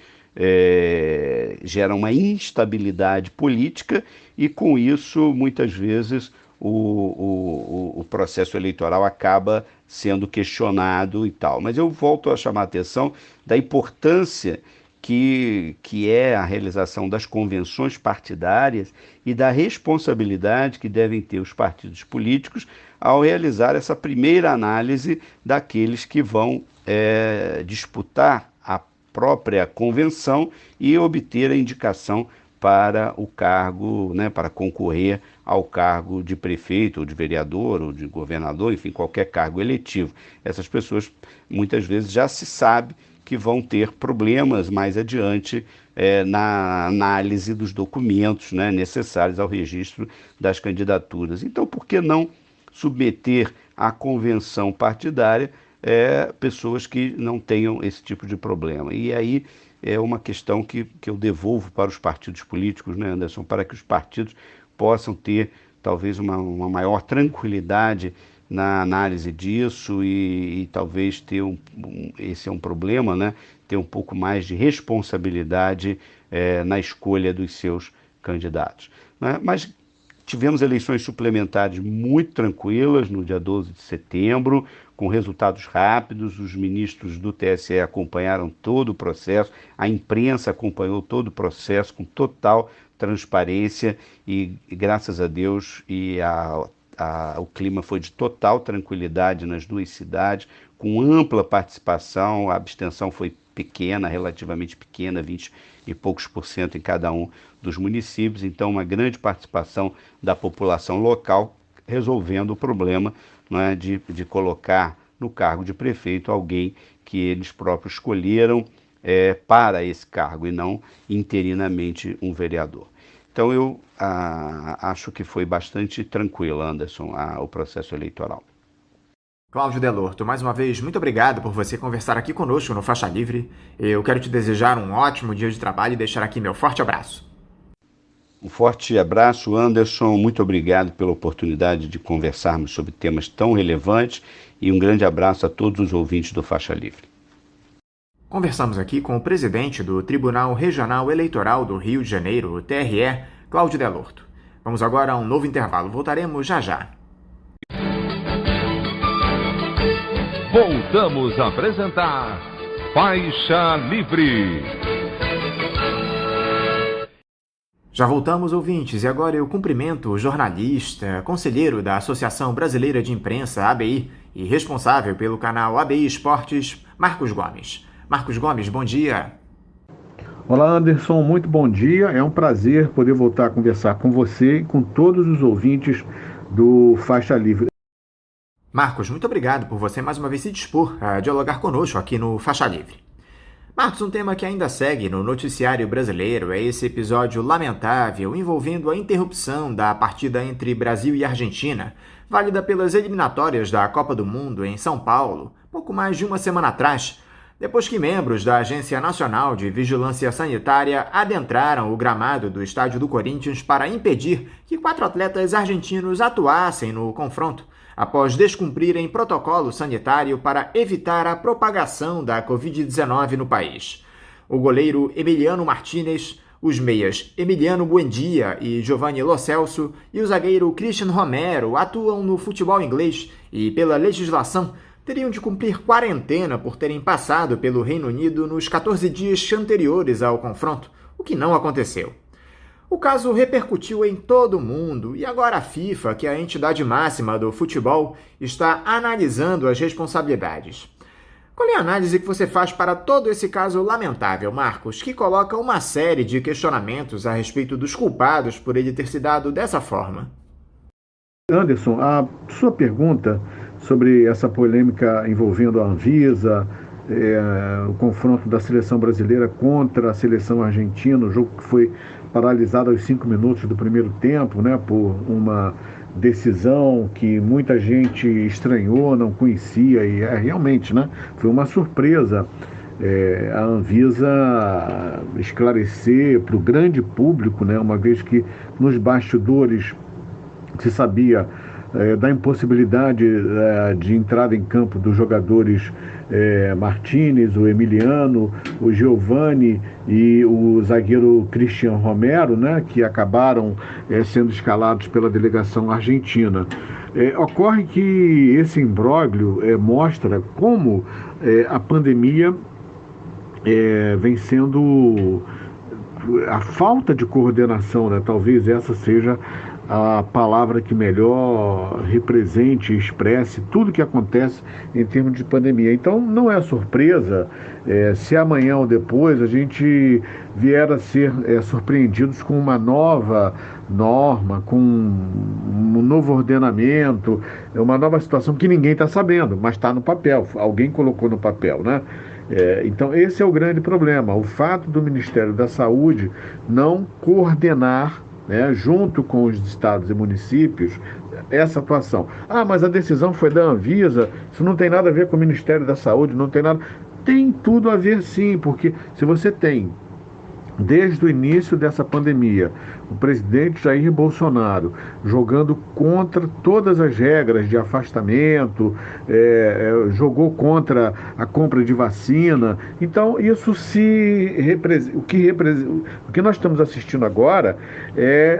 gera uma instabilidade política e, com isso, muitas vezes o processo eleitoral acaba sendo questionado e tal. Mas eu volto a chamar a atenção da importância que é a realização das convenções partidárias e da responsabilidade que devem ter os partidos políticos ao realizar essa primeira análise daqueles que vão disputar a própria convenção e obter a indicação para o cargo, né, para concorrer ao cargo de prefeito, ou de vereador, ou de governador, enfim, qualquer cargo eletivo. Essas pessoas, muitas vezes, já se sabe que vão ter problemas mais adiante na análise dos documentos, né, necessários ao registro das candidaturas. Então, por que não submeter à convenção partidária pessoas que não tenham esse tipo de problema? E aí é uma questão que eu devolvo para os partidos políticos, né, Anderson, para que os partidos possam ter talvez uma maior tranquilidade na análise disso e talvez ter esse é um problema, né, ter um pouco mais de responsabilidade na escolha dos seus candidatos, né? Mas tivemos eleições suplementares muito tranquilas no dia 12 de setembro, com resultados rápidos. Os ministros do TSE acompanharam todo o processo, a imprensa acompanhou todo o processo com total transparência e graças a Deus, o clima foi de total tranquilidade nas duas cidades, com ampla participação. A abstenção foi pequena, relativamente pequena, 20 e poucos % em cada um dos municípios. Então, uma grande participação da população local, resolvendo o problema, né, de colocar no cargo de prefeito alguém que eles próprios escolheram para esse cargo e não interinamente um vereador. Então eu acho que foi bastante tranquilo, Anderson, o processo eleitoral. Cláudio Delorto, mais uma vez, muito obrigado por você conversar aqui conosco no Faixa Livre. Eu quero te desejar um ótimo dia de trabalho e deixar aqui meu forte abraço. Um forte abraço, Anderson. Muito obrigado pela oportunidade de conversarmos sobre temas tão relevantes e um grande abraço a todos os ouvintes do Faixa Livre. Conversamos aqui com o presidente do Tribunal Regional Eleitoral do Rio de Janeiro, o TRE, Cláudio Delorto. Vamos agora a um novo intervalo. Voltaremos já já. Voltamos a apresentar Faixa Livre. Já voltamos, ouvintes, e agora eu cumprimento o jornalista, conselheiro da Associação Brasileira de Imprensa, ABI, e responsável pelo canal ABI Esportes, Marcos Gomes. Marcos Gomes, bom dia. Olá, Anderson, muito bom dia. É um prazer poder voltar a conversar com você e com todos os ouvintes do Faixa Livre. Marcos, muito obrigado por você mais uma vez se dispor a dialogar conosco aqui no Faixa Livre. Marcos, um tema que ainda segue no noticiário brasileiro é esse episódio lamentável envolvendo a interrupção da partida entre Brasil e Argentina, válida pelas eliminatórias da Copa do Mundo em São Paulo, pouco mais de uma semana atrás, depois que membros da Agência Nacional de Vigilância Sanitária adentraram o gramado do estádio do Corinthians para impedir que 4 atletas argentinos atuassem no confronto, após descumprirem protocolo sanitário para evitar a propagação da Covid-19 no país. O goleiro Emiliano Martínez, os meias Emiliano Buendia e Giovanni Lo Celso e o zagueiro Christian Romero atuam no futebol inglês e, pela legislação, teriam de cumprir quarentena por terem passado pelo Reino Unido nos 14 dias anteriores ao confronto, o que não aconteceu. O caso repercutiu em todo o mundo e agora a FIFA, que é a entidade máxima do futebol, está analisando as responsabilidades. Qual é a análise que você faz para todo esse caso lamentável, Marcos, que coloca uma série de questionamentos a respeito dos culpados por ele ter se dado dessa forma? Anderson, a sua pergunta sobre essa polêmica envolvendo a Anvisa, o confronto da seleção brasileira contra a seleção argentina, o jogo que foi paralisado aos 5 minutos do primeiro tempo, né, por uma decisão que muita gente estranhou, não conhecia, e realmente, né, foi uma surpresa a Anvisa esclarecer para o grande público, né, uma vez que nos bastidores se sabia da impossibilidade de entrada em campo dos jogadores Martínez, o Emiliano, o Giovanni e o zagueiro Christian Romero, né, que acabaram sendo escalados pela delegação argentina. Ocorre que esse imbróglio mostra como a pandemia vem sendo a falta de coordenação, né, talvez essa seja a palavra que melhor represente e expresse tudo que acontece em termos de pandemia. Então, não é surpresa se amanhã ou depois a gente vier a ser surpreendidos com uma nova norma, com um novo ordenamento, uma nova situação que ninguém está sabendo, mas está no papel, alguém colocou no papel, né? Então, esse é o grande problema, o fato do Ministério da Saúde não coordenar, junto com os estados e municípios, essa atuação. Mas a decisão foi da Anvisa, isso não tem nada a ver com o Ministério da Saúde, não tem nada... Tem tudo a ver sim, porque se você tem desde o início dessa pandemia, o presidente Jair Bolsonaro jogando contra todas as regras de afastamento, jogou contra a compra de vacina. Então, isso o que nós estamos assistindo agora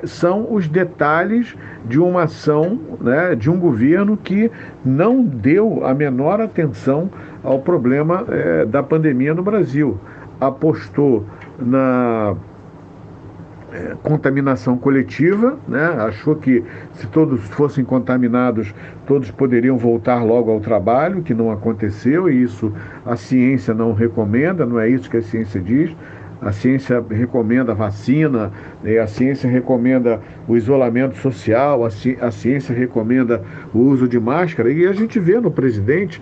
são os detalhes de uma ação, né, de um governo que não deu a menor atenção ao problema da pandemia no Brasil. Apostou na contaminação coletiva, né? Achou que se todos fossem contaminados, todos poderiam voltar logo ao trabalho, que não aconteceu, e isso a ciência não recomenda, não é isso que a ciência diz. A ciência recomenda a vacina, a ciência recomenda o isolamento social, a ciência recomenda o uso de máscara, e a gente vê no presidente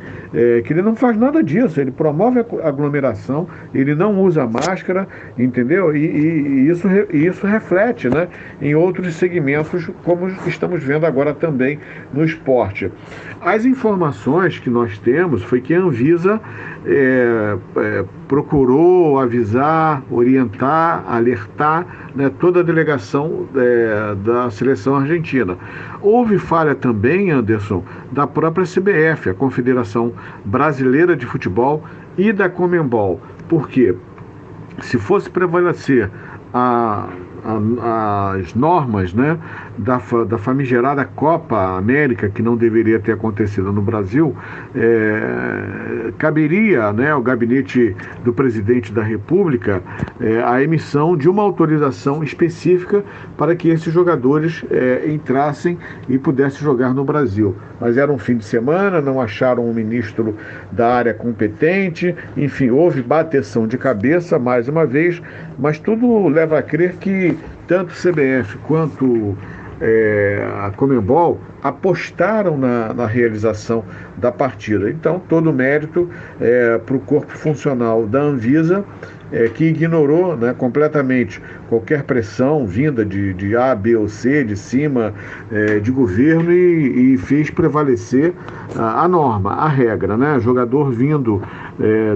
que ele não faz nada disso, ele promove a aglomeração, ele não usa máscara, entendeu? E isso reflete, né, em outros segmentos, como estamos vendo agora também no esporte. As informações que nós temos foi que a Anvisa procurou avisar, orientar, alertar, né, toda a delegação da seleção argentina. Houve falha também, Anderson, da própria CBF, a Confederação Brasileira de Futebol, e da Conmebol. Por quê? Se fosse prevalecer as normas, né, da famigerada Copa América, que não deveria ter acontecido no Brasil, caberia, né, ao gabinete do presidente da República a emissão de uma autorização específica para que esses jogadores entrassem e pudessem jogar no Brasil. Mas era um fim de semana, não acharam um ministro da área competente, enfim, houve bateção de cabeça mais uma vez, mas tudo leva a crer que tanto CBF quanto a Conmebol apostaram na realização da partida. Então, todo o mérito para o corpo funcional da Anvisa, que ignorou, né, completamente qualquer pressão vinda de A, B ou C, de cima, de governo, e fez prevalecer a norma, a regra, né? Jogador vindo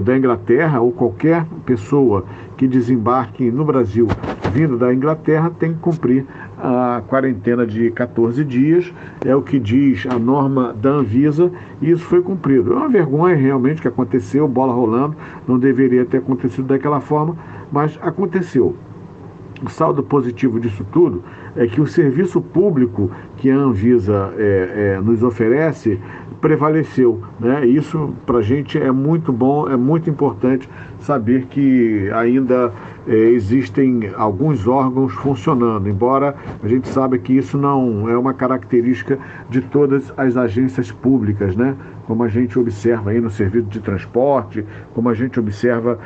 da Inglaterra, ou qualquer pessoa que desembarque no Brasil vindo da Inglaterra, tem que cumprir a quarentena de 14 dias, é o que diz a norma da Anvisa, e isso foi cumprido. É uma vergonha realmente que aconteceu, bola rolando, não deveria ter acontecido daquela forma, mas aconteceu. O saldo positivo disso tudo é que o serviço público que a Anvisa nos oferece prevaleceu, né? Isso para a gente é muito bom, é muito importante saber que ainda existem alguns órgãos funcionando, embora a gente saiba que isso não é uma característica de todas as agências públicas, né? Como a gente observa aí no serviço de transporte, como a gente observa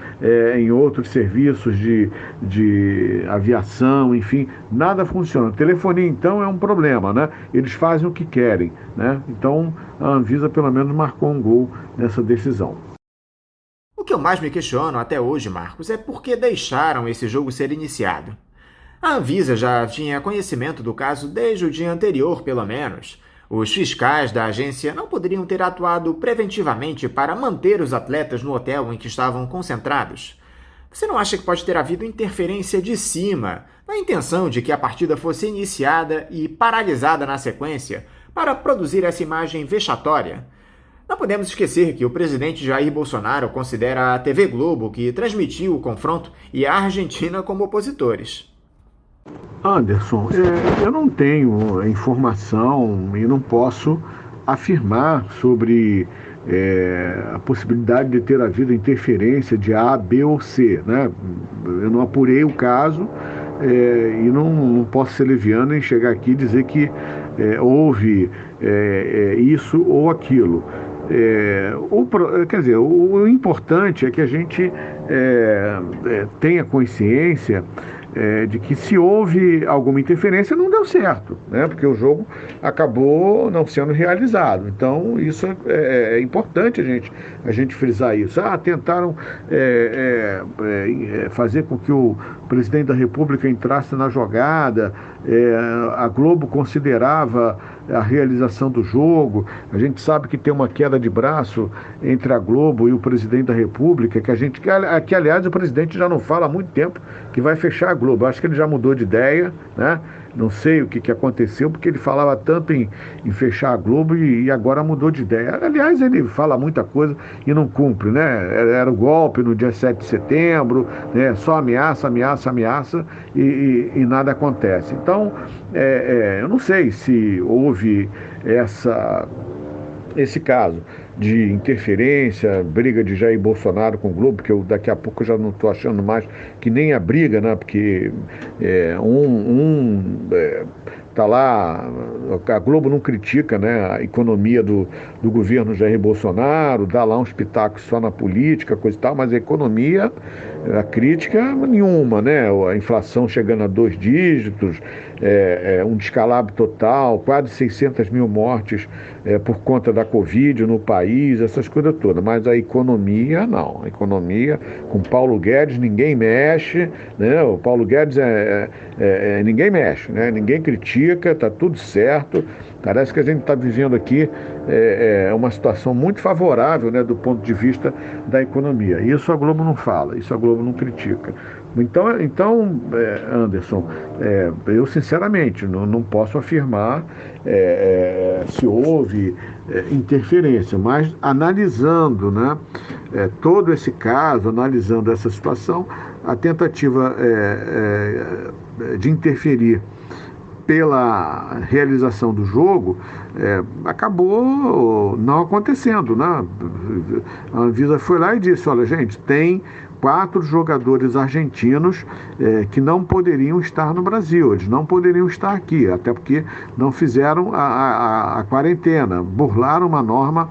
em outros serviços de aviação, enfim, nada funciona. Telefonia, então, é um problema, né? Eles fazem o que querem, né? Então, a Anvisa, pelo menos, marcou um gol nessa decisão. O que eu mais me questiono até hoje, Marcos, é por que deixaram esse jogo ser iniciado. A Anvisa já tinha conhecimento do caso desde o dia anterior, pelo menos. Os fiscais da agência não poderiam ter atuado preventivamente para manter os atletas no hotel em que estavam concentrados. Você não acha que pode ter havido interferência de cima, na intenção de que a partida fosse iniciada e paralisada na sequência, para produzir essa imagem vexatória? Não podemos esquecer que o presidente Jair Bolsonaro considera a TV Globo, que transmitiu o confronto, e a Argentina como opositores. Anderson, eu não tenho informação e não posso afirmar sobre a possibilidade de ter havido interferência de A, B ou C, né? Eu não apurei o caso e não posso ser leviano em chegar aqui e dizer que houve isso ou aquilo. Quer dizer, o importante é que a gente tenha consciência de que se houve alguma interferência não deu certo, né? Porque o jogo acabou não sendo realizado. Então isso é importante a gente frisar isso. Tentaram fazer com que o presidente da República entrasse na jogada, a Globo considerava a realização do jogo. A gente sabe que tem uma queda de braço entre a Globo e o presidente da República, que aliás o presidente já não fala há muito tempo que vai fechar a Globo. Acho que ele já mudou de ideia, né? Não sei o que aconteceu, porque ele falava tanto em fechar a Globo e agora mudou de ideia. Aliás, ele fala muita coisa e não cumpre, né? Era o golpe no dia 7 de setembro, né? Só ameaça, ameaça, ameaça e nada acontece. Então, eu não sei se houve esse caso de interferência, briga de Jair Bolsonaro com o Globo, porque daqui a pouco eu já não estou achando mais que nem a briga, né? Porque tá lá, a Globo não critica, né, a economia do governo Jair Bolsonaro, dá lá uns pitacos só na política, coisa e tal, mas a economia, a crítica nenhuma, né? A inflação chegando a 2 dígitos, um descalabro total, quase 600 mil mortes por conta da Covid no país, essas coisas todas. Mas a economia, não. A economia, com Paulo Guedes, ninguém mexe, né? O Paulo Guedes ninguém mexe, né? Ninguém critica, está tudo certo. Parece que a gente está vivendo aqui uma situação muito favorável, né, do ponto de vista da economia. Isso a Globo não fala, isso a Globo não critica. Então Anderson, eu sinceramente não posso afirmar se houve interferência, mas analisando, né, todo esse caso, analisando essa situação, a tentativa de interferir pela realização do jogo acabou não acontecendo, né? A Anvisa foi lá e disse: olha, gente, tem 4 jogadores argentinos que não poderiam estar no Brasil, eles não poderiam estar aqui, até porque não fizeram a quarentena, burlaram uma norma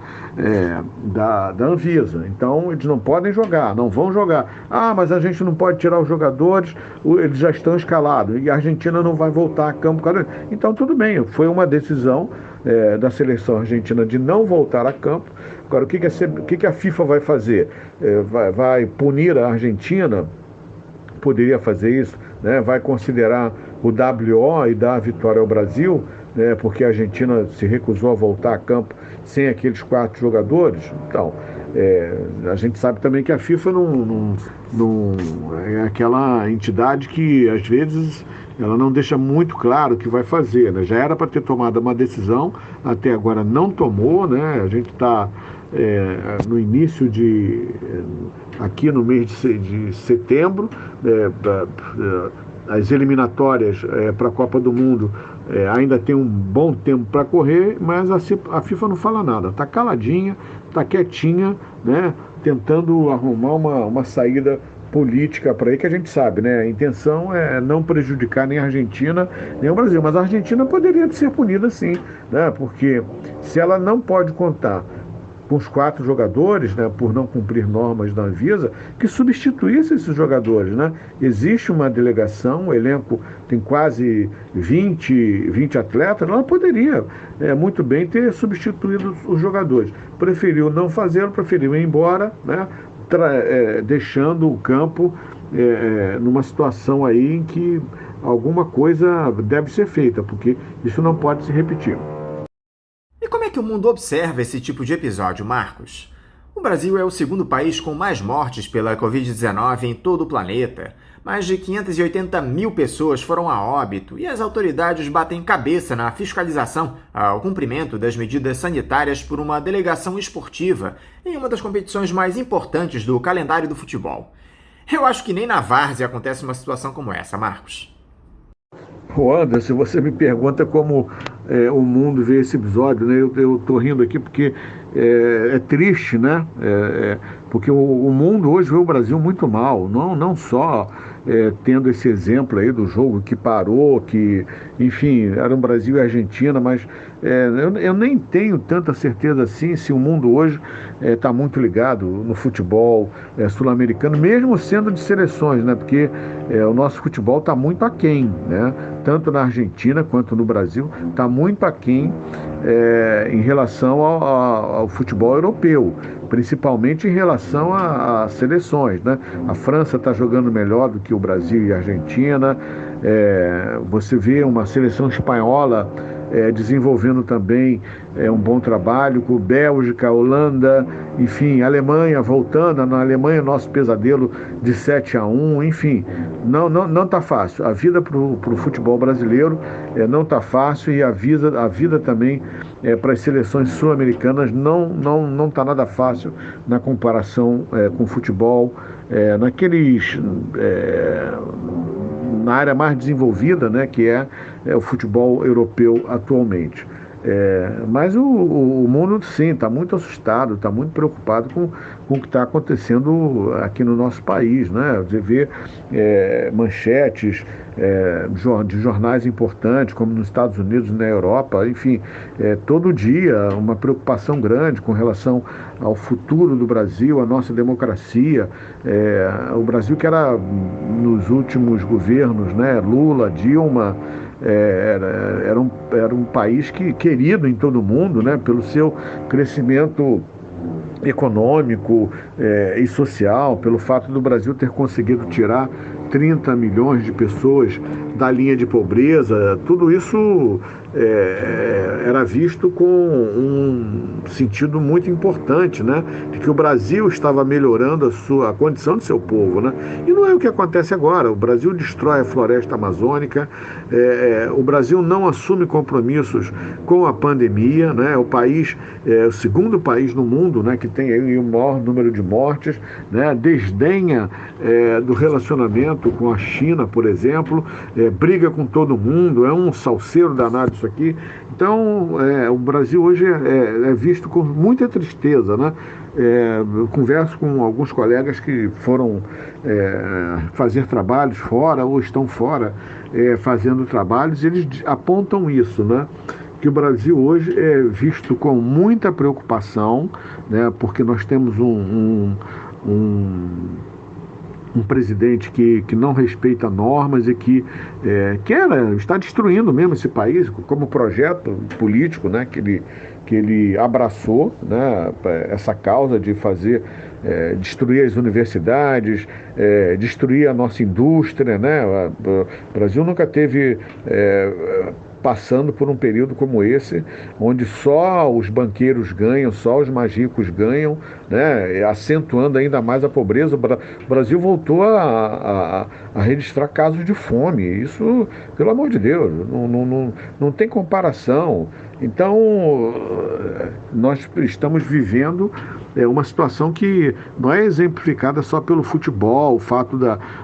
da Anvisa. Então eles não podem jogar, não vão jogar. Ah, mas a gente não pode tirar os jogadores, eles já estão escalados e a Argentina não vai voltar a campo. Então tudo bem, foi uma decisão da seleção argentina de não voltar a campo. Agora, o que a FIFA vai fazer? Vai punir a Argentina? Poderia fazer isso, né? Vai considerar o WO e dar a vitória ao Brasil, né? Porque a Argentina se recusou a voltar a campo sem aqueles 4 jogadores? Então, a gente sabe também que a FIFA não é aquela entidade que, às vezes, ela não deixa muito claro o que vai fazer, né? Já era para ter tomado uma decisão, até agora não tomou, né? A gente está no início aqui no mês de setembro, as eliminatórias para a Copa do Mundo ainda tem um bom tempo para correr, mas a FIFA não fala nada, está caladinha, está quietinha, né? Tentando arrumar uma saída política para aí, que a gente sabe, né? A intenção é não prejudicar nem a Argentina, nem o Brasil, mas a Argentina poderia ser punida sim, né? Porque se ela não pode contar com os 4 jogadores, né, por não cumprir normas da Anvisa, que substituísse esses jogadores, né? Existe uma delegação, o elenco tem quase 20 atletas, ela poderia muito bem ter substituído os jogadores. Preferiu não fazê-lo, preferiu ir embora, né? Deixando o campo numa situação aí em que alguma coisa deve ser feita, porque isso não pode se repetir. E como é que o mundo observa esse tipo de episódio, Marcos? O Brasil é o segundo país com mais mortes pela Covid-19 em todo o planeta. Mais de 580 mil pessoas foram a óbito e as autoridades batem cabeça na fiscalização ao cumprimento das medidas sanitárias por uma delegação esportiva em uma das competições mais importantes do calendário do futebol. Eu acho que nem na várzea acontece uma situação como essa, Marcos. Anderson, você me pergunta como o mundo vê esse episódio, né? Eu tô rindo aqui porque é triste, né? Porque o mundo hoje vê o Brasil muito mal, não só tendo esse exemplo aí do jogo que parou, que, enfim, era um Brasil e Argentina, mas eu nem tenho tanta certeza assim se o mundo hoje está muito ligado no futebol sul-americano, mesmo sendo de seleções, né? Porque o nosso futebol está muito aquém, né? Tanto na Argentina quanto no Brasil, está muito aquém em relação ao futebol europeu, principalmente em relação às seleções, né? A França está jogando melhor do que o Brasil e a Argentina. Você vê uma seleção espanhola desenvolvendo também um bom trabalho, com Bélgica, Holanda, enfim, Alemanha voltando. Na Alemanha, nosso pesadelo de 7-1, enfim, não está fácil. A vida para o futebol brasileiro não está fácil, e a vida também para as seleções sul-americanas não está nada fácil na comparação com o futebol na área mais desenvolvida, né, que é o futebol europeu atualmente. Mas o mundo, sim, está muito assustado, está muito preocupado com o que está acontecendo aqui no nosso país, né? Você vê manchetes de jornais importantes, como nos Estados Unidos e na Europa, enfim, todo dia uma preocupação grande com relação ao futuro do Brasil, a nossa democracia. O Brasil, que era nos últimos governos, né, Lula, Dilma, era um país querido em todo o mundo, né, pelo seu crescimento econômico e social, pelo fato do Brasil ter conseguido tirar 30 milhões de pessoas da linha de pobreza. Tudo isso era visto com um sentido muito importante, né, de que o Brasil estava melhorando a condição do seu povo, né? E não é o que acontece agora. O Brasil destrói a floresta amazônica, o Brasil não assume compromissos com a pandemia, né? O segundo país no mundo, né, que tem aí o maior número de mortes, né? Desdenha do relacionamento com a China, por exemplo, briga com todo mundo, é um salseiro danado isso aqui. Então, o Brasil hoje é visto com muita tristeza, né? Eu converso com alguns colegas que foram fazer trabalhos fora ou estão fora fazendo trabalhos, e eles apontam isso, né? Que o Brasil hoje é visto com muita preocupação, né? Porque nós temos um presidente que não respeita normas e que está destruindo mesmo esse país como projeto político, né, que ele abraçou, né, essa causa de destruir as universidades, destruir a nossa indústria, né? O Brasil nunca teve passando por um período como esse, onde só os banqueiros ganham, só os mais ricos ganham, né, acentuando ainda mais a pobreza. O Brasil voltou a registrar casos de fome. Isso, pelo amor de Deus, não tem comparação. Então, nós estamos vivendo uma situação que não é exemplificada só pelo futebol, o fato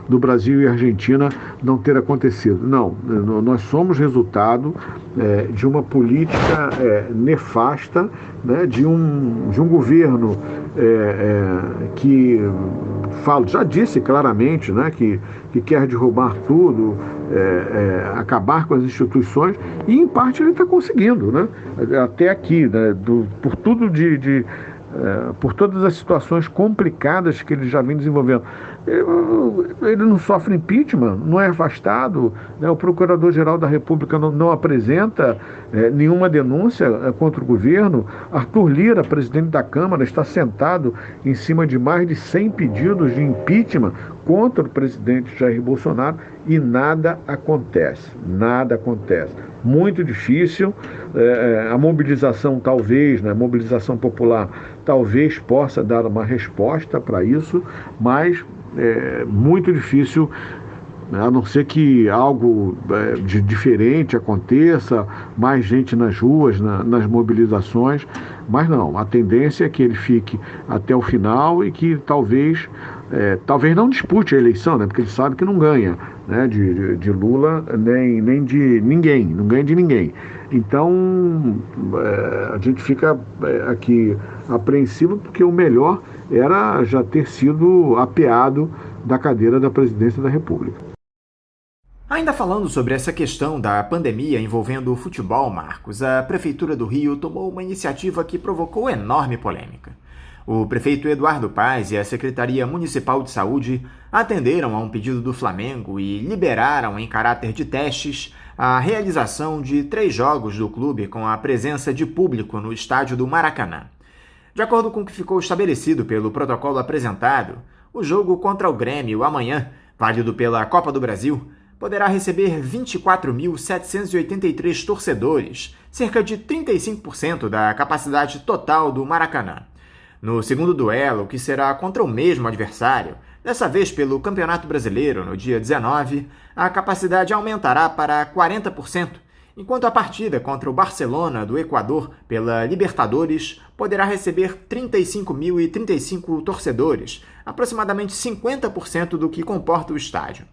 do Brasil e Argentina não ter acontecido. Não, nós somos resultado de uma política nefasta, né, de um governo que já disse claramente, né, que quer derrubar tudo, acabar com as instituições, e em parte ele está conseguindo, né, até aqui, né, por todas as situações complicadas que ele já vem desenvolvendo. Ele não sofre impeachment, não é afastado, né? O Procurador-Geral da República não apresenta nenhuma denúncia contra o governo. Arthur Lira, presidente da Câmara, está sentado em cima de mais de 100 pedidos de impeachment contra o presidente Jair Bolsonaro, e nada acontece. Muito difícil. A mobilização talvez, né, a mobilização popular talvez possa dar uma resposta para isso, mas muito difícil, a não ser que algo de diferente aconteça, mais gente nas ruas, nas mobilizações, mas não, a tendência é que ele fique até o final e que talvez não dispute a eleição, né, porque ele sabe que não ganha, né, de Lula nem de ninguém, não ganha de ninguém. Então, a gente fica aqui apreensivo, porque o melhor era já ter sido apeado da cadeira da presidência da República. Ainda falando sobre essa questão da pandemia envolvendo o futebol, Marcos, a Prefeitura do Rio tomou uma iniciativa que provocou enorme polêmica. O prefeito Eduardo Paes e a Secretaria Municipal de Saúde atenderam a um pedido do Flamengo e liberaram, em caráter de testes, a realização de 3 jogos do clube com a presença de público no estádio do Maracanã. De acordo com o que ficou estabelecido pelo protocolo apresentado, o jogo contra o Grêmio amanhã, válido pela Copa do Brasil, poderá receber 24.783 torcedores, cerca de 35% da capacidade total do Maracanã. No segundo duelo, que será contra o mesmo adversário, dessa vez pelo Campeonato Brasileiro, no dia 19, a capacidade aumentará para 40%, enquanto a partida contra o Barcelona do Equador pela Libertadores poderá receber 35.035 torcedores, aproximadamente 50% do que comporta o estádio.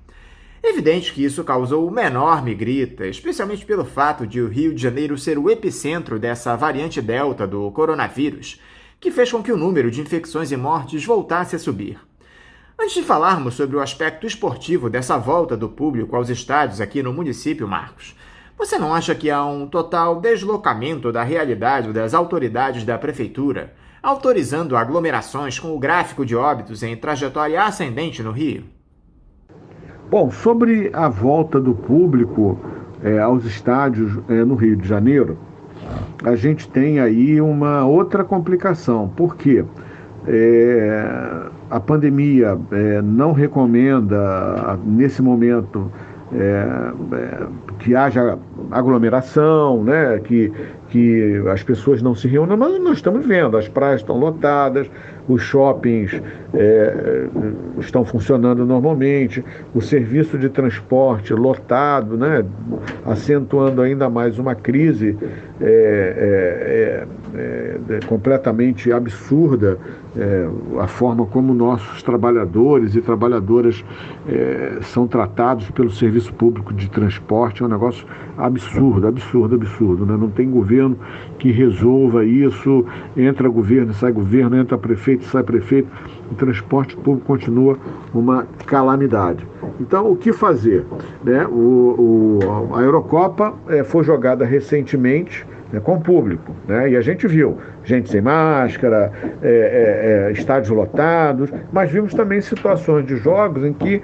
É evidente que isso causou uma enorme grita, especialmente pelo fato de o Rio de Janeiro ser o epicentro dessa variante Delta do coronavírus, que fez com que o número de infecções e mortes voltasse a subir. Antes de falarmos sobre o aspecto esportivo dessa volta do público aos estádios aqui no município, Marcos, você não acha que há um total deslocamento da realidade das autoridades da prefeitura, autorizando aglomerações com o gráfico de óbitos em trajetória ascendente no Rio? Bom, sobre a volta do público aos estádios no Rio de Janeiro, a gente tem aí uma outra complicação. Por quê? A pandemia não recomenda, nesse momento, que haja aglomeração, né? que as pessoas não se reúnam. Nós estamos vendo, as praias estão lotadas, os shoppings estão funcionando normalmente, o serviço de transporte lotado, né? Acentuando ainda mais uma crise completamente absurda, a forma como nossos trabalhadores e trabalhadoras são tratados pelo serviço público de transporte. É um negócio absurdo, né? Não tem governo que resolva isso. Entra governo, sai governo, entra prefeito, sai prefeito. O transporte público continua uma calamidade. Então, o que fazer? Né? A Eurocopa foi jogada recentemente, com o público, né? E a gente viu gente sem máscara, estádios lotados, mas vimos também situações de jogos em que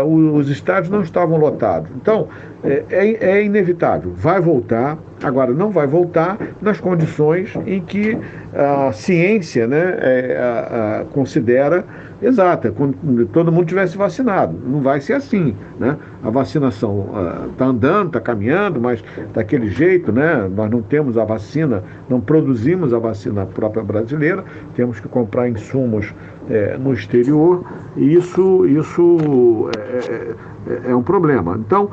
os estádios não estavam lotados. Então, é inevitável, vai voltar. Agora, não vai voltar nas condições em que a ciência, né, considera exata, quando todo mundo tivesse vacinado. Não vai ser assim, né? A vacinação está andando, está caminhando, mas daquele jeito, né? Nós não temos a vacina, não produzimos a vacina própria brasileira, temos que comprar insumos no exterior, e isso é um problema. Então,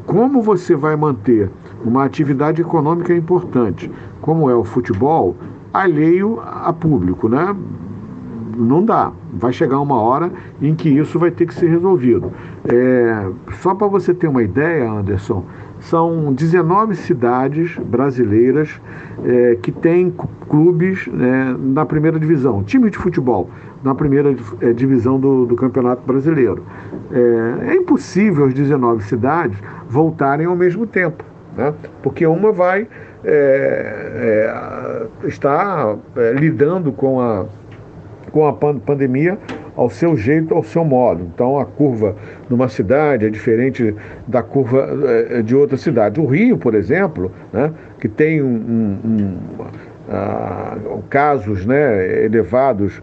como você vai manter uma atividade econômica importante, como é o futebol, alheio a público, né? Não dá. Vai chegar uma hora em que isso vai ter que ser resolvido. Só para você ter uma ideia, Anderson, são 19 cidades brasileiras que têm clubes na primeira divisão, time de futebol na primeira divisão do Campeonato Brasileiro. É impossível as 19 cidades voltarem ao mesmo tempo, né? Porque uma vai estar lidando com a pandemia ao seu jeito, ao seu modo. Então, a curva numa cidade é diferente da curva de outra cidade. O Rio, por exemplo, né, que tem casos, né, elevados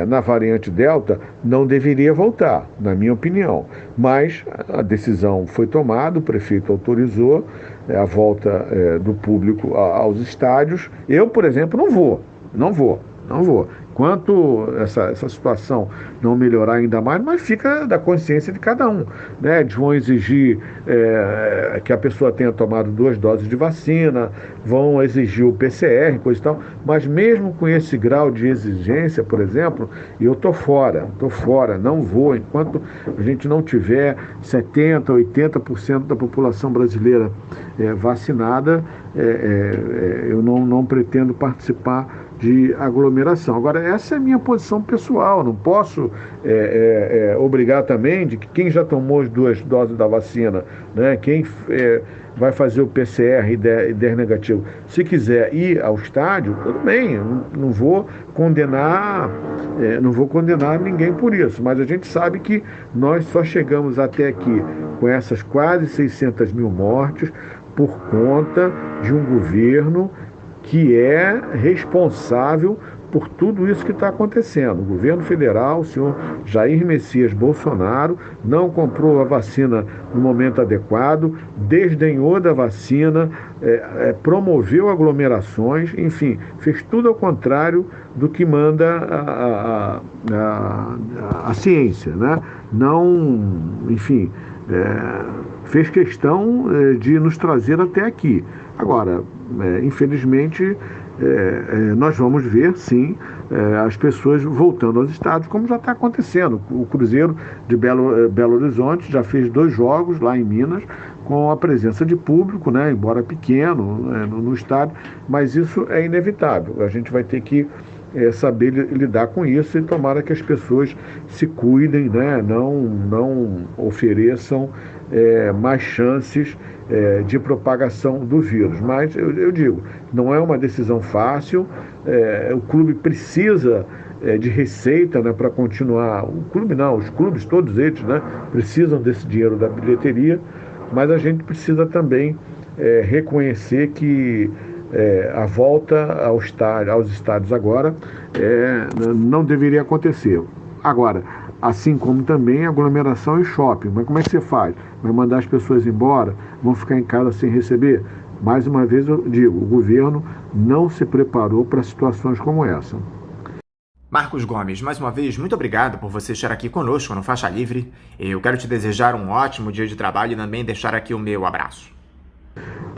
na variante Delta, não deveria voltar, na minha opinião. Mas a decisão foi tomada, o prefeito autorizou a volta do público aos estádios. Eu, por exemplo, não vou. Enquanto essa situação não melhorar ainda mais, mas fica da consciência de cada um, né? Eles vão exigir que a pessoa tenha tomado 2 doses de vacina, vão exigir o PCR, coisa e tal, mas mesmo com esse grau de exigência, por exemplo, eu estou fora, não vou, enquanto a gente não tiver 70%, 80% da população brasileira vacinada, eu não pretendo participar de aglomeração. Agora, essa é a minha posição pessoal. Não posso obrigar também de que quem já tomou as 2 doses da vacina, né, quem vai fazer o PCR e der negativo, se quiser ir ao estádio, tudo bem, eu não vou condenar ninguém por isso, mas a gente sabe que nós só chegamos até aqui com essas quase 600 mil mortes por conta de um governo que é responsável por tudo isso que está acontecendo. O governo federal, o senhor Jair Messias Bolsonaro, não comprou a vacina no momento adequado, desdenhou da vacina, promoveu aglomerações, enfim, fez tudo ao contrário do que manda a ciência, né? Não, enfim, fez questão de nos trazer até aqui. Agora, infelizmente, nós vamos ver, sim, as pessoas voltando aos estádios, como já está acontecendo. O Cruzeiro de Belo Horizonte já fez 2 jogos lá em Minas, com a presença de público, né, embora pequeno, no estádio, mas isso é inevitável. A gente vai ter que saber lidar com isso e tomara que as pessoas se cuidem, né, não ofereçam mais chances de propagação do vírus. Mas eu digo, não é uma decisão fácil, o clube precisa de receita, né, para continuar. O clube não, os clubes, todos eles, né, precisam desse dinheiro da bilheteria, mas a gente precisa também reconhecer que a volta aos estádios agora não deveria acontecer. Agora, assim como também aglomeração em shopping. Mas como é que você faz? Vai mandar as pessoas embora? Vão ficar em casa sem receber? Mais uma vez eu digo, o governo não se preparou para situações como essa. Marcos Gomes, mais uma vez, muito obrigado por você estar aqui conosco no Faixa Livre. Eu quero te desejar um ótimo dia de trabalho e também deixar aqui o meu abraço.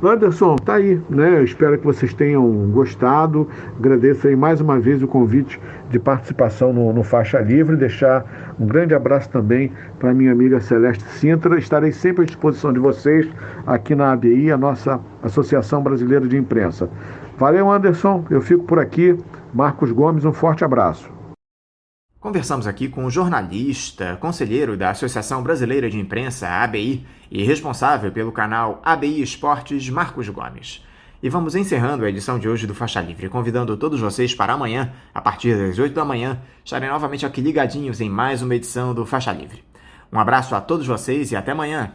Anderson, tá aí, né? Eu espero que vocês tenham gostado. Agradeço aí mais uma vez o convite de participação no Faixa Livre. Deixar um grande abraço também para minha amiga Celeste Sintra. Estarei sempre à disposição de vocês aqui na ABI, a nossa Associação Brasileira de Imprensa. Valeu, Anderson. Eu fico por aqui. Marcos Gomes, um forte abraço. Conversamos aqui com o jornalista, conselheiro da Associação Brasileira de Imprensa, ABI, e responsável pelo canal ABI Esportes, Marcos Gomes. E vamos encerrando a edição de hoje do Faixa Livre, convidando todos vocês para amanhã, a partir das 8 da manhã, estarem novamente aqui ligadinhos em mais uma edição do Faixa Livre. Um abraço a todos vocês e até amanhã!